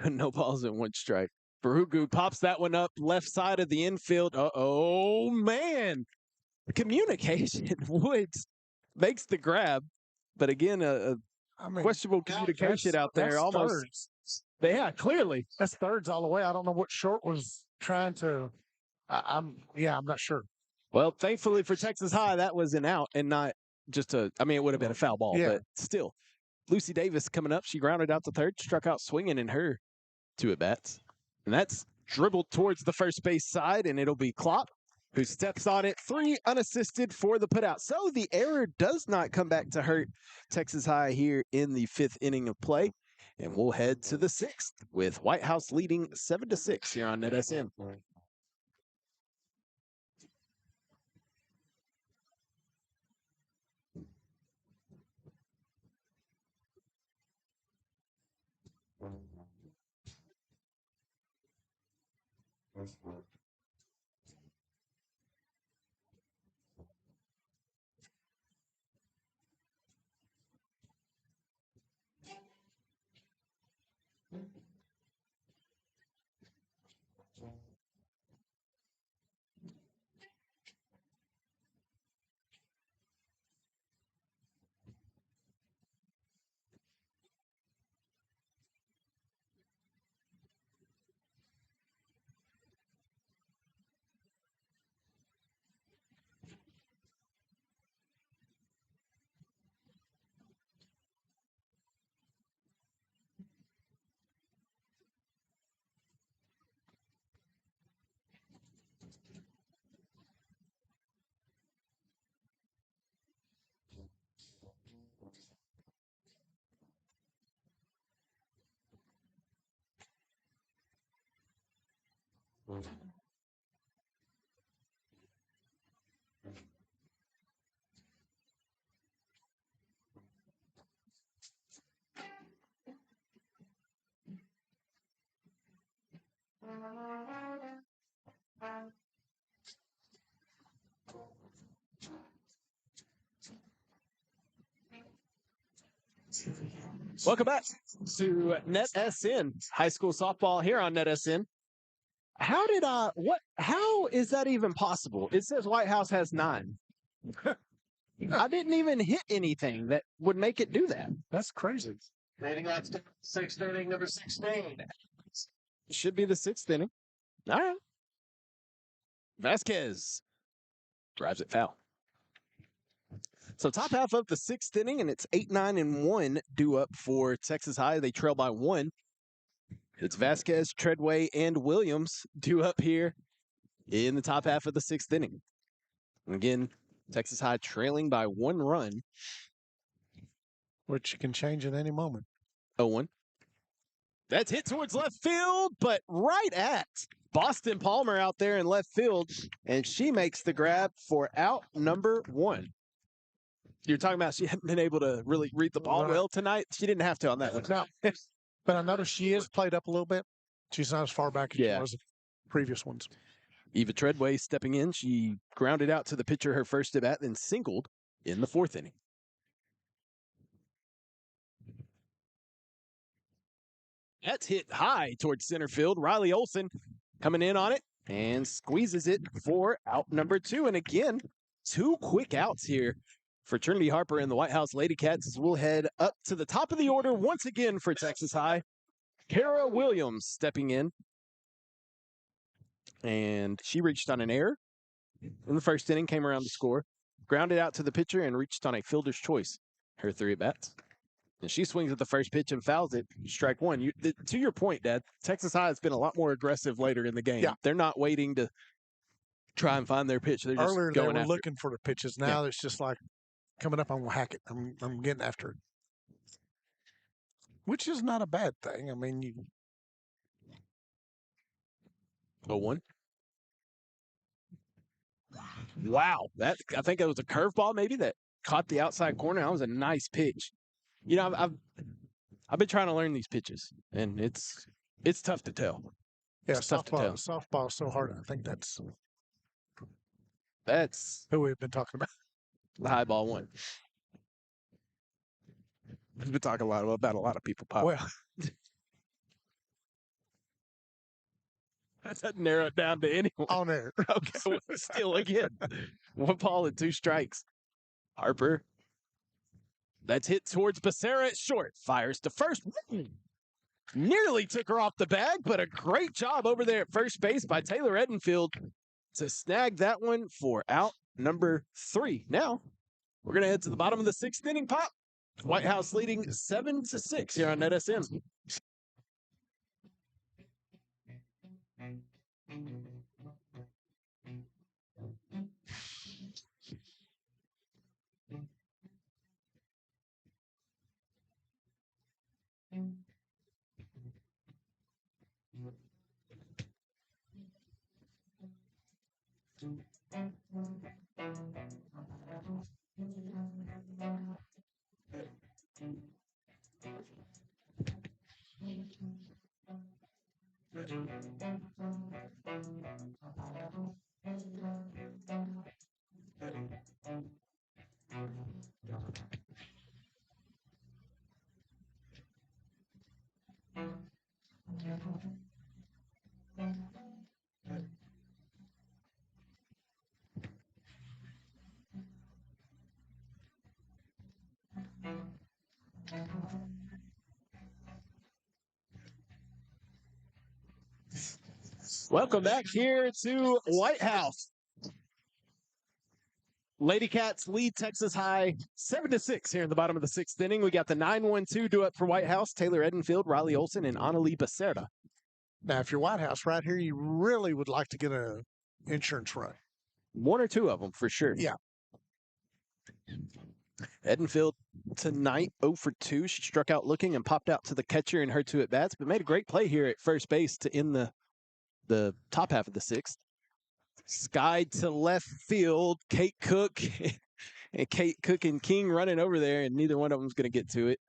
No balls and 1 strike. Barugu pops that one up left side of the infield. Oh, man. Communication. Woods makes the grab. But again, questionable communication out there. That's Almost. Thirds. Yeah, clearly. That's thirds all the way. I don't know what Short was trying to. I'm not sure. Well, thankfully for Texas High, that was an out and not just it would have been a foul ball, but still. Lucy Davis coming up. She grounded out to third, struck out swinging in her 2 at-bats. And that's dribbled towards the first base side, and it'll be Klopp who steps on it. 3 unassisted for the putout. So the error does not come back to hurt Texas High here in the 5th inning of play. And we'll head to the 6th with Whitehouse leading 7-6 here on NetSN. Welcome back to NetSN, high school softball here on NetSN. How is that even possible? It says Whitehouse has 9. I didn't even hit anything that would make it do that. That's crazy. Leading off to 6th inning, number 16. Should be the 6th inning. All right. Vasquez drives it foul. So top half of the 6th inning, and it's 8-9-1 due up for Texas High. They trail by 1. It's Vasquez, Treadway, and Williams due up here in the top half of the 6th inning. And again, Texas High trailing by 1 run. Which can change at any moment. 0-1. That's hit towards left field, but right at Boston Palmer out there in left field, and she makes the grab for out number 1. You're talking about she hadn't been able to really read the ball well tonight. She didn't have to on that one. No, but I noticed she is played up a little bit. She's not as far back as she was in previous ones. Eva Treadway stepping in. She grounded out to the pitcher her first at bat, then singled in the 4th inning. That's hit high towards center field. Riley Olson coming in on it and squeezes it for out number 2. And again, 2 quick outs here for Trinity Harper and the Whitehouse Lady Cats as we'll head up to the top of the order once again for Texas High. Kara Williams stepping in. And she reached on an error in the 1st inning, came around to score, grounded out to the pitcher, and reached on a fielder's choice. Her 3 at-bats. And she swings at the first pitch and fouls it. Strike 1. To your point, Dad, Texas High has been a lot more aggressive later in the game. Yeah. They're not waiting to try and find their pitch. They're just Earlier going they were after looking for the pitches. Now it's just like coming up, I'm gonna hack it. I'm getting after it. Which is not a bad thing. I mean, you 0-1. Wow. I think that was a curveball maybe that caught the outside corner. That was a nice pitch. You know, I've been trying to learn these pitches, and it's tough to tell. Yeah, It's tough to tell. softball is so hard. I think That's who we've been talking about. the high ball 1. We've been talking about a lot of people, Pop. Well, That doesn't narrow it down to anyone. on there. Okay, well, still again. 1 ball and 2 strikes. Harper. That's hit towards Becerra at short. Fires to first. Nearly took her off the bag, but a great job over there at first base by Taylor Edenfield to snag that one for out number 3. Now, we're going to head to the bottom of the 6th inning, Pop. Whitehouse leading 7-6 here on NETSN. Welcome back here to Whitehouse. Lady Cats lead Texas High 7-6 here in the bottom of the 6th inning. We got the 9-1-2 due up for Whitehouse. Taylor Edenfield, Riley Olson, and Annalie Becerra. Now, if you're Whitehouse right here, you really would like to get an insurance run. 1 or 2 of them for sure. Yeah. Edenfield tonight 0 for 2. She struck out looking and popped out to the catcher in her 2 at-bats, but made a great play here at first base to end the top half of the 6th. Skied to left field. Kate Cook and King running over there, and neither one of them's going to get to it.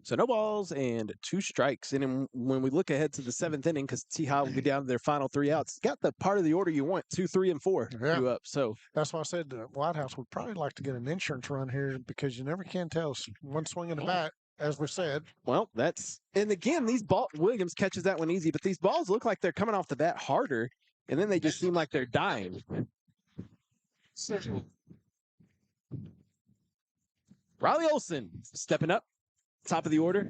So no balls and 2 strikes. And then when we look ahead to the 7th inning, because T-High will be down to their final 3 outs, got the part of the order you want, 2, 3, and 4 due up. So that's why I said the Whitehouse would probably like to get an insurance run here because you never can tell. One swing of the bat, as we said. Well, and again, these balls, Williams catches that one easy, but these balls look like they're coming off the bat harder, and then they just seem like they're dying. Riley Olson stepping up, top of the order.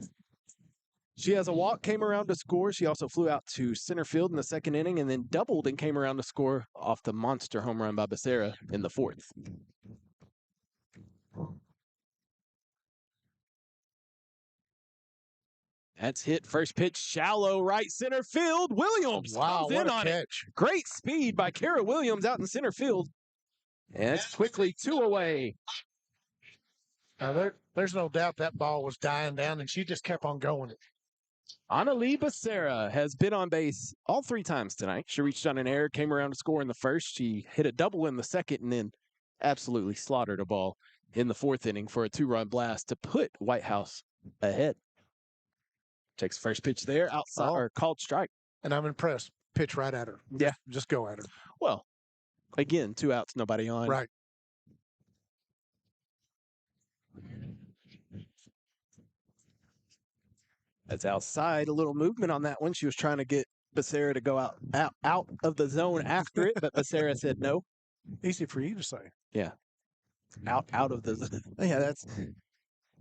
She has a walk, came around to score. She also flew out to center field in the second inning and then doubled and came around to score off the monster home run by Becerra in the fourth. That's hit. First pitch, shallow right center field. Williams Wow, comes what in a on it. catch. Great speed by Kara Williams out in center field. And it's quickly 2 away. Now, there's no doubt that ball was dying down, and she just kept on going. Annalie Becerra has been on base all 3 times tonight. She reached on an error, came around to score in the first. She hit a double in the second and then absolutely slaughtered a ball in the fourth inning for a 2-run blast to put Whitehouse ahead. Takes first pitch there, outside or called strike. And I'm impressed. Pitch right at her. Yeah. Just go at her. Well, again, 2 outs, nobody on. Right. That's outside. A little movement on that one. She was trying to get Becerra to go out of the zone after it, but Becerra said no. Easy for you to say. Yeah. Out of the zone. Yeah, that's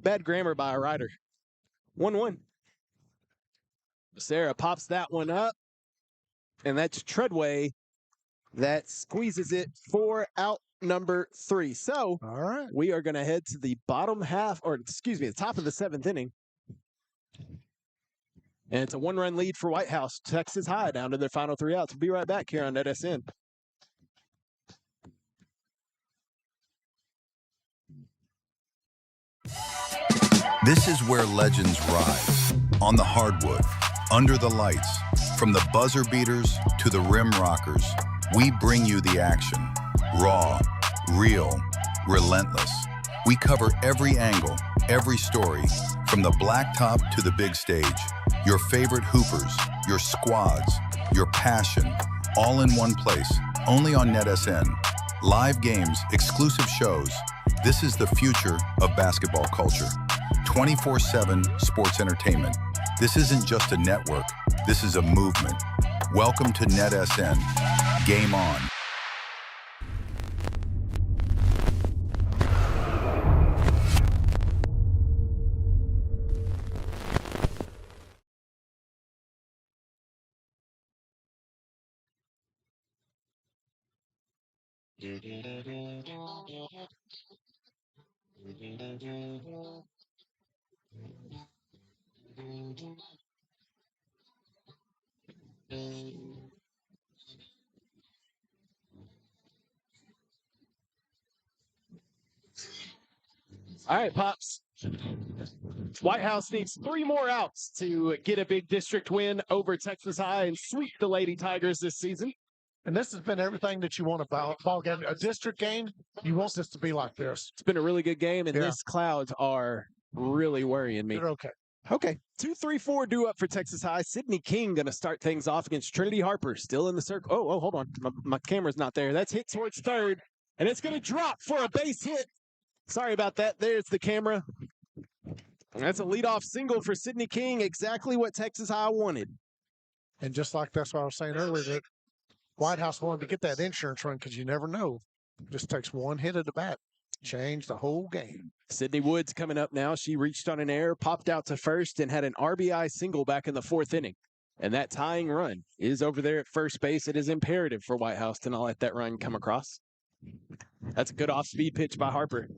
bad grammar by a writer. 1-1. Becerra pops that one up, and that's Treadway that squeezes it for out number 3. So All right. we are going to head to the bottom half, or excuse me, the top of the 7th inning. And it's a 1-run lead for Whitehouse. Texas High down to their final 3 outs. We'll be right back here on NETSN. This is where legends rise. On the hardwood, under the lights, from the buzzer beaters to the rim rockers, we bring you the action. Raw, real, relentless. We cover every angle, every story, from the blacktop to the big stage. Your favorite hoopers, your squads, your passion, all in one place, only on NETSN. Live games, exclusive shows. This is the future of basketball culture. 24/7 sports entertainment. This isn't just a network, this is a movement. Welcome to NETSN. Game on. All right, Pops. Whitehouse needs 3 more outs to get a big district win over Texas High and sweep the Lady Tigers this season. And this has been everything that you want about a ball game. A district game, you want this to be like this. It's been a really good game, and Yeah. these clouds are really worrying me. They're okay. Okay, 2-3-4 due up for Texas High. Sydney King going to start things off against Trinity Harper, still in the circle. Oh, hold on. My camera's not there. That's hit towards third, and it's going to drop for a base hit. Sorry about that. There's the camera. That's a leadoff single for Sydney King, exactly what Texas High wanted. And just like that's what I was saying earlier, that Whitehouse wanted to get that insurance run because you never know. Just takes one hit of the bat. Change the whole game. Sydney Woods coming up now. She reached on an error, popped out to first, and had an RBI single back in the 4th inning. And that tying run is over there at first base. It is imperative for Whitehouse to not let that run come across. That's a good off-speed pitch by Harper.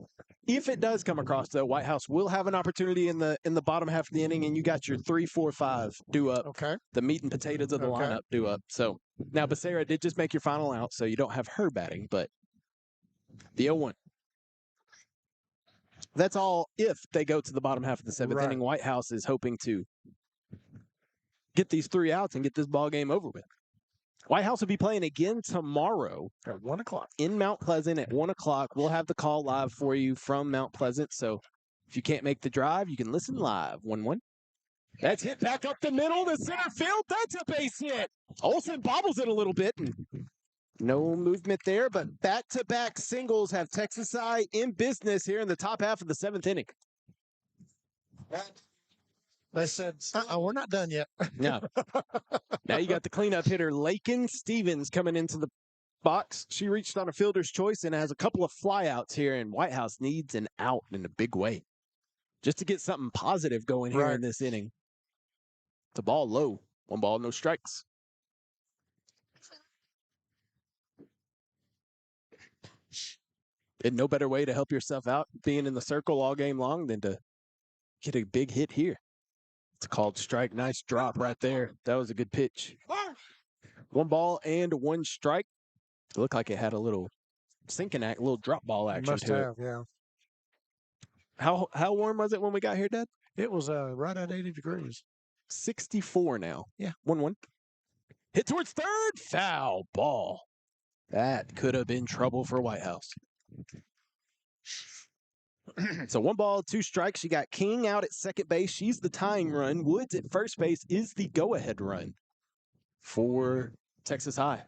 If it does come across, though, Whitehouse will have an opportunity in the bottom half of the inning, and you got your 3, 4, 5 due up. Okay. The meat and potatoes of the Okay. lineup due up. So now Becerra did just make your final out, so you don't have her batting, but the 0-1. That's all if they go to the bottom half of the 7th Right. inning. Whitehouse is hoping to get these 3 outs and get this ball game over with. Whitehouse will be playing again tomorrow At 1 o'clock. in Mount Pleasant at 1 o'clock. We'll have the call live for you from Mount Pleasant. So if you can't make the drive, you can listen live. 1-1. That's hit back up the middle to center field. That's a base hit. Olsen bobbles it a little bit. And no movement there, but back-to-back singles have Texas High in business here in the top half of the 7th inning. They said, we're not done yet. Yeah. Now you got the cleanup hitter, Lakin Stevens, coming into the box. She reached on a fielder's choice and has a couple of flyouts here, and Whitehouse needs an out in a big way just to get something positive going here Right. in this inning. The ball low. 1 ball, no strikes. And no better way to help yourself out being in the circle all game long than to get a big hit here. It's called strike. Nice drop right there. That was a good pitch. 1 ball and 1 strike. It looked like it had a little sinking act, a little drop ball action Must to have, it. yeah. How warm was it when we got here, Dad? It was right at 80 degrees. 64 now. Yeah. 1-1. Hit towards third. Foul ball. That could have been trouble for Whitehouse. So 1 ball, 2 strikes. You got King out at second base. She's the tying run. Woods at first base is the go-ahead run for Texas High.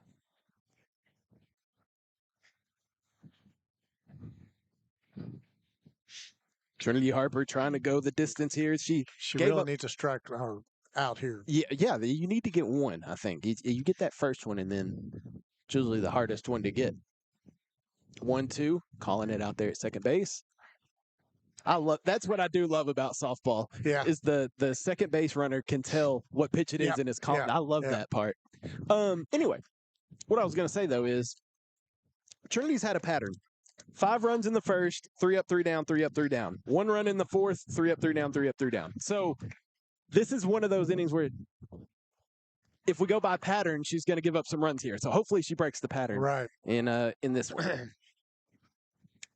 Trinity Harper trying to go the distance here. She gave really up. needs to strike her out here. Yeah. You need to get 1, I think. You get that first one, and then it's usually the hardest one to get. 1-2, calling it out there at second base. That's what I do love about softball. Yeah. Is the second base runner can tell what pitch it is and is calling. Yeah. I love that part. Anyway, what I was gonna say though is Trinity's had a pattern. 5 runs in the first, 3 up, 3 down, 3 up, 3 down. 1 run in the fourth, 3 up, 3 down, 3 up, 3 down. So this is one of those innings where if we go by pattern, she's going to give up some runs here. So hopefully she breaks the pattern. Right. In this one.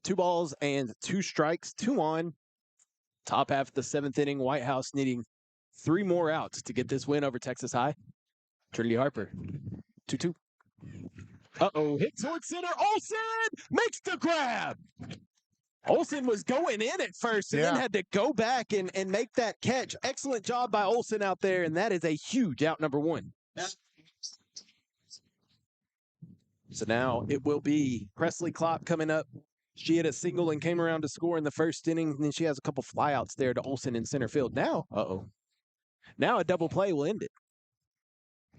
2 balls and 2 strikes, 2 on. Top half of the 7th inning. Whitehouse needing 3 more outs to get this win over Texas High. Trinity Harper, 2-2. Uh-oh, hit towards center. Olsen makes the grab. Olsen was going in at first and then had to go back and make that catch. Excellent job by Olsen out there, and that is a huge out number 1. So now it will be Presley Klopp coming up. She had a single and came around to score in the first inning, and then she has a couple flyouts there to Olsen in center field. Now, now a double play will end it.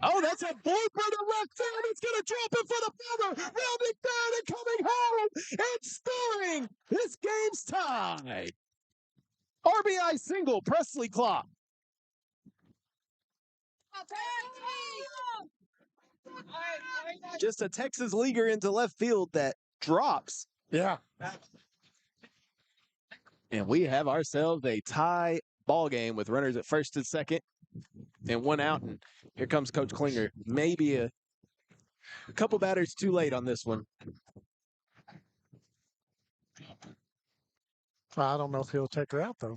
Oh, that's a blooper to left field. It's going to drop it for the cover. Rounding third and coming home and scoring. This game's tied. RBI single, Presley Klopp. Just a Texas leaguer into left field that drops. Yeah. And we have ourselves a tie ball game with runners at first and second and 1 out. And here comes Coach Klinger. Maybe a couple batters too late on this one. I don't know if he'll take her out, though.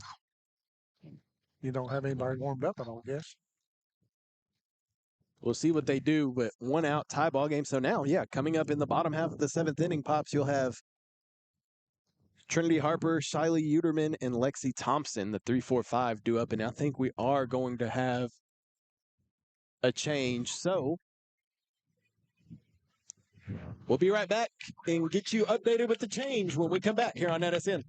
You don't have anybody warmed up, I don't guess. We'll see what they do, but 1 out, tie ball game. So now, coming up in the bottom half of the 7th inning, Pops, you'll have Trinity Harper, Shiley Uterman, and Lexi Thompson, the 3-4-5 due up. And I think we are going to have a change. So we'll be right back and get you updated with the change when we come back here on NETSN.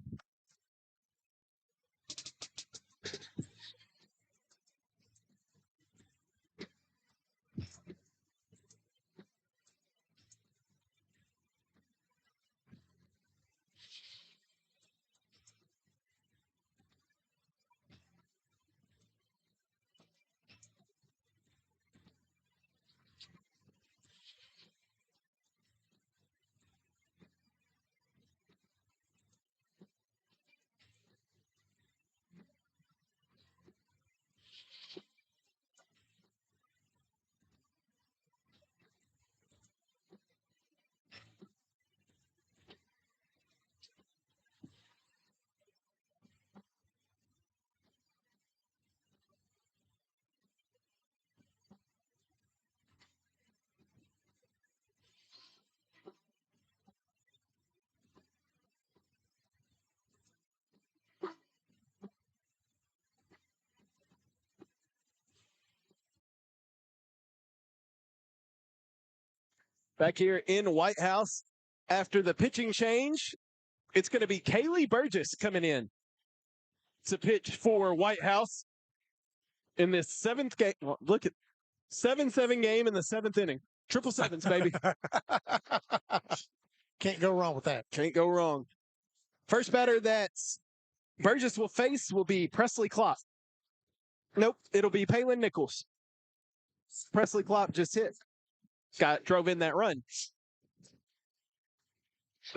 Back here in Whitehouse, after the pitching change, it's going to be Kaylee Burgess coming in to pitch for Whitehouse in this 7th game. Well, look at 7-7 game in the 7th inning. 777s, baby. Can't go wrong with that. Can't go wrong. First batter that Burgess will face will be Presley Klopp. Nope, it'll be Palin Nichols. Presley Klopp just hit. Drove in that run.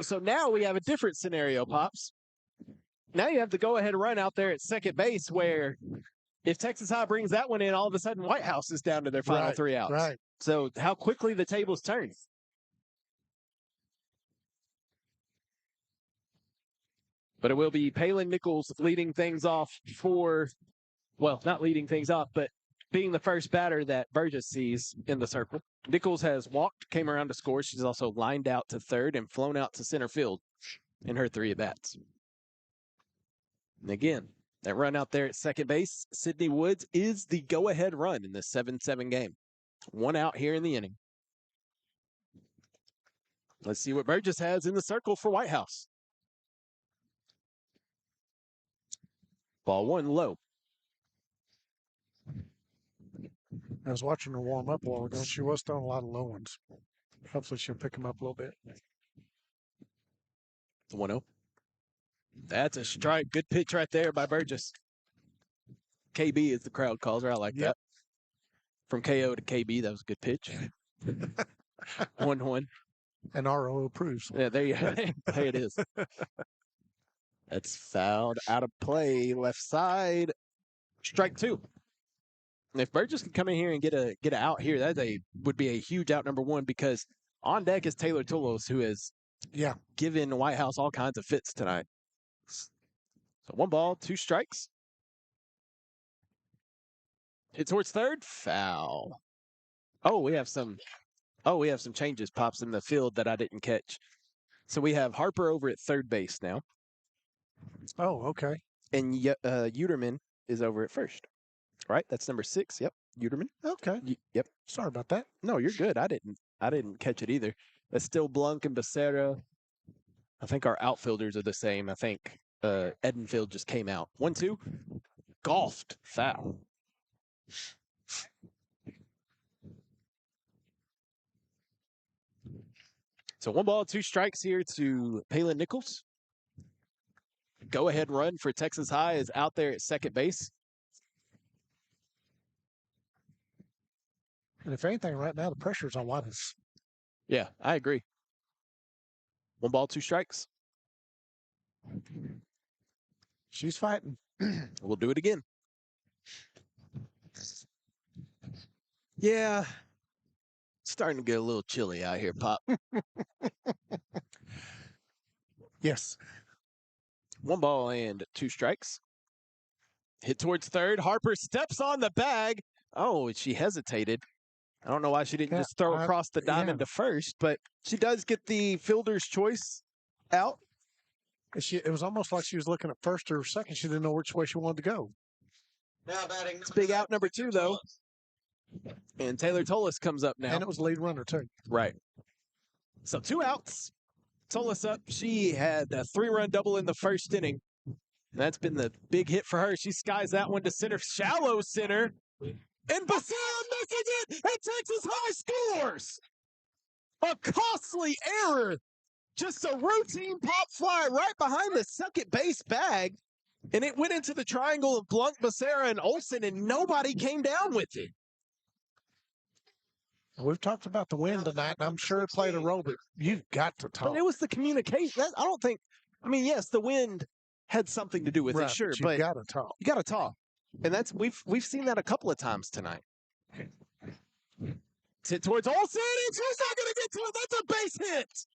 So now we have a different scenario, Pops. Now you have the go-ahead run out there at second base where if Texas High brings that one in, all of a sudden Whitehouse is down to their final 3 outs. Right. So how quickly the tables turn. But it will be Palin Nichols leading things off not leading things off, but being the first batter that Burgess sees in the circle. Nichols has walked, came around to score. She's also lined out to third and flown out to center field in her 3 at-bats. And again, that run out there at second base, Sydney Woods is the go-ahead run in this 7-7 game. 1 out here in the inning. Let's see what Burgess has in the circle for Whitehouse. Ball 1 low. I was watching her warm up a while ago. She was throwing a lot of low ones. Hopefully she'll pick them up a little bit. 1-0. That's a strike. Good pitch right there by Burgess. KB, as the crowd calls her. I like that. From KO to KB, that was a good pitch. 1-1. And RO approves. Yeah, there you go. There it is. That's fouled out of play, left side. Strike 2. And if Burgess can come in here and get an out here, would be a huge out number 1 because on deck is Taylor Toulos, who has given Whitehouse all kinds of fits tonight. So 1 ball, 2 strikes. Hit towards third, foul. We have some changes, Pops, in the field that I didn't catch. So we have Harper over at third base now. Oh, okay. And Uterman is over at first. Right? That's number 6. Yep. Uterman. Okay. Yep. Sorry about that. No, you're good. I didn't catch it either. That's still Blanc and Becerra. I think our outfielders are the same. I think Edenfield just came out. 1-2. Golfed. Foul. So 1 ball, 2 strikes here to Palin Nichols. Go-ahead run for Texas High is out there at second base. And if anything, right now, the pressure's on Whitehouse. Yeah, I agree. 1 ball, 2 strikes. She's fighting. We'll do it again. Yeah. Starting to get a little chilly out here, Pop. Yes. 1 ball and 2 strikes. Hit towards third. Harper steps on the bag. Oh, she hesitated. I don't know why she didn't just throw across the diamond to first, but she does get the fielder's choice out. It was almost like she was looking at first or second. She didn't know which way she wanted to go. Now batting. It's big out number 2, though. And Taylor Tolis comes up now. And it was lead runner, too. Right. So 2 outs. Tolis up. She had a 3-run double in the first inning. That's been the big hit for her. She skies that one to center, shallow center. And Becerra misses it, and Texas High scores. A costly error. Just a routine pop fly right behind the second base bag. And it went into the triangle of Blunt, Becerra, and Olsen, and nobody came down with it. We've talked about the wind tonight, and I'm sure it played a role, but you've got to talk. But it was the communication. Yes, the wind had something to do with it, sure. But you got to talk. You got to talk. And we've seen that a couple of times tonight. Hit towards Olsen, and she's not going to get to it. That's a base hit.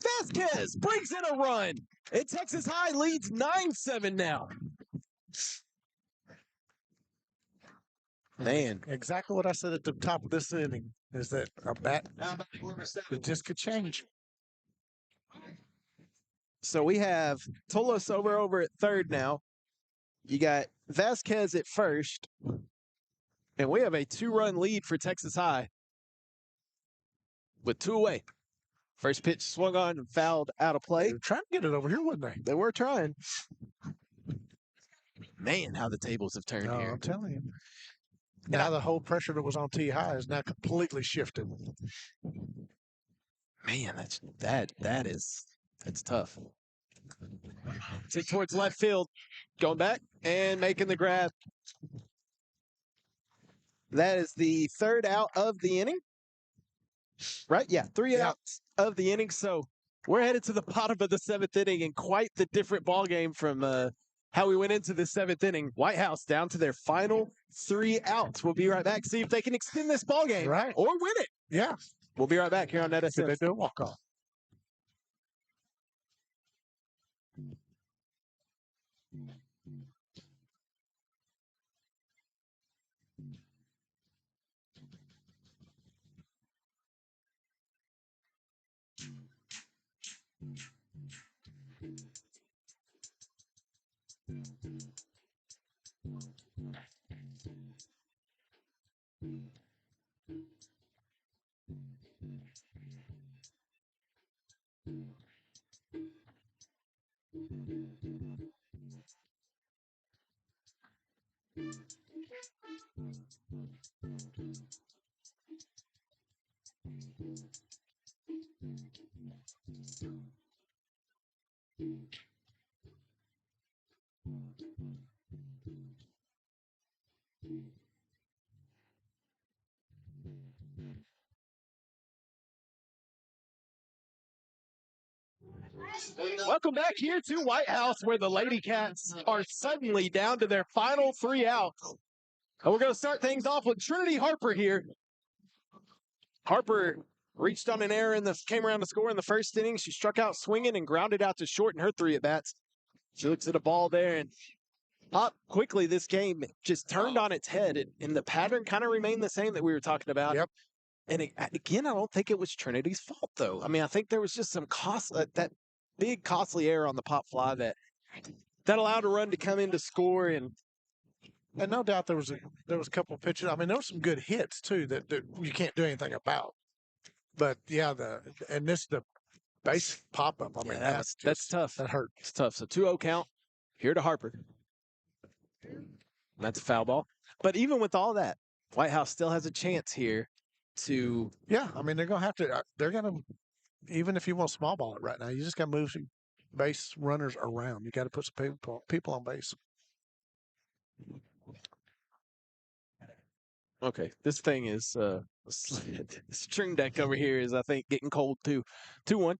Vasquez brings in a run. And Texas High leads 9-7 now. Man. Exactly what I said at the top of this inning is that a bat it just could change. So we have Tolos over at third now. You got Vasquez at first. And we have a 2-run lead for Texas High. With 2 away. First pitch swung on and fouled out of play. They were trying to get it over here, wasn't they? They were trying. Man, how the tables have turned here. I'm telling you. Now the whole pressure that was on T High is now completely shifted. Man, that's tough. Hit towards left field. Going back and making the grab. That is the third out of the inning. Right? Yeah, three outs of the inning. So we're headed to the bottom of the seventh inning, and quite the different ball game from how we went into the seventh inning. Whitehouse down to their final 3 outs. We'll be right back. See if they can extend this ball game or win it. Yeah. We'll be right back here on NetSN. Could they do a walk-off? Welcome back here to Whitehouse, where the Lady Cats are suddenly down to their final 3 outs. And we're going to start things off with Trinity Harper here. Harper reached on an error came around to score in the first inning. She struck out swinging and grounded out to short in her 3 at-bats. She looks at a ball there, and quickly this game just turned on its head, and the pattern kind of remained the same that we were talking about. Yep. And again, I don't think it was Trinity's fault, though. I mean, I think there was just some that big costly error on the pop fly that allowed a run to come in to score. And no doubt there was a couple of pitches. I mean, there were some good hits too that you can't do anything about. But yeah, the base pop up. I mean, that's tough. That hurt. It's tough. So 2-0 count here to Harper. That's a foul ball. But even with all that, Whitehouse still has a chance here to. Yeah, I mean, they're gonna have to. They're gonna, even if you want to small ball it right now, you just got to move some base runners around. You got to put some people on base. Okay, this thing is string deck over here is, I think, getting cold too. 2-1.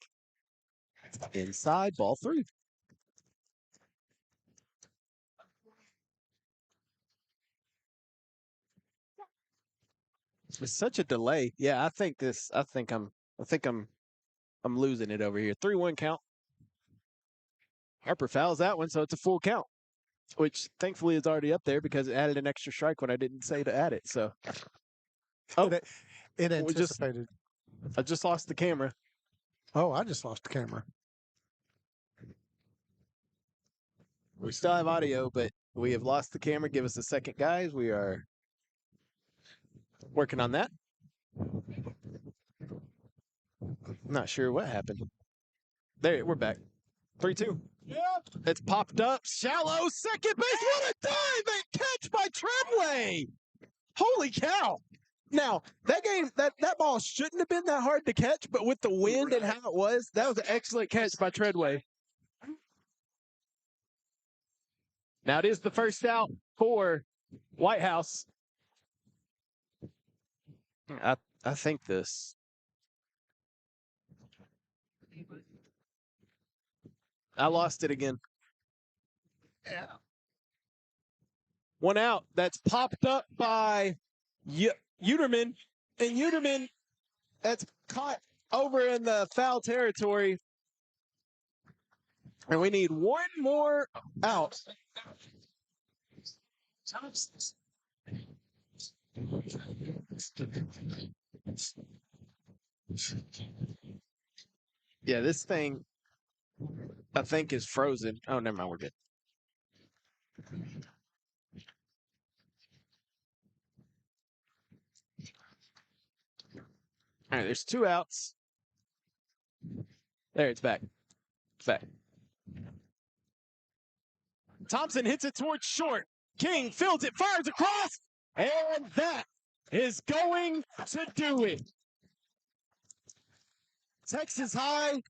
Inside, ball 3. It's such a delay. Yeah, I think I'm losing it over here. 3-1 count. Harper fouls that one, so it's a full count, which thankfully is already up there because it added an extra strike when I didn't say to add it. So, It anticipated. I just lost the camera. Oh, I just lost the camera. We still have audio, but we have lost the camera. Give us a second, guys. We are working on that. Not sure what happened. There, we're back. 3-2. Yep. It's popped up. Shallow second base. What a dive and catch by Treadway. Holy cow. Now, that ball shouldn't have been that hard to catch, but with the wind and how it was, that was an excellent catch by Treadway. Now it is the first out for Whitehouse. I think this. I lost it again. Yeah. 1 out. That's popped up by Uterman. And Uterman, that's caught over in the foul territory. And we need 1 more out. Yeah, this thing, I think, is frozen. Oh, never mind. We're good. All right, there's 2 outs. There, it's back. It's back. Thompson hits it towards short. King fields it, fires across, and that is going to do it. Texas High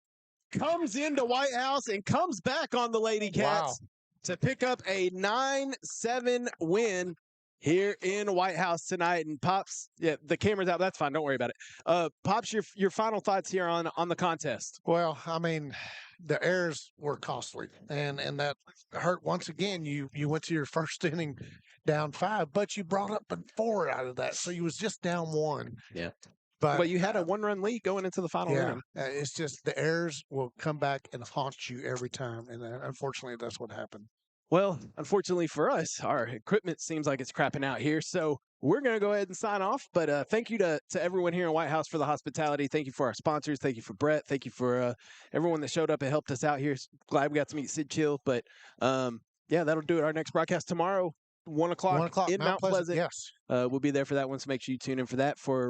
comes into Whitehouse and comes back on the Lady Cats to pick up a 9-7 win here in Whitehouse tonight. And Pops, yeah, the camera's out. That's fine. Don't worry about it. Pops, your final thoughts here on the contest. Well, I mean, the errors were costly, and that hurt. Once again, you went to your first inning down 5, but you brought up 4 out of that, so you was just down 1. Yeah. But But you had a 1-run lead going into the final inning. It's just the errors will come back and haunt you every time, and unfortunately, that's what happened. Well, unfortunately for us, our equipment seems like it's crapping out here. So we're going to go ahead and sign off. But thank you to everyone here in Whitehouse for the hospitality. Thank you for our sponsors. Thank you for Brett. Thank you for everyone that showed up and helped us out here. Glad we got to meet Sid Chill. But yeah, that'll do it. Our next broadcast tomorrow, 1 o'clock in Mount Pleasant. Yes. We'll be there for that one. So make sure you tune in for that. For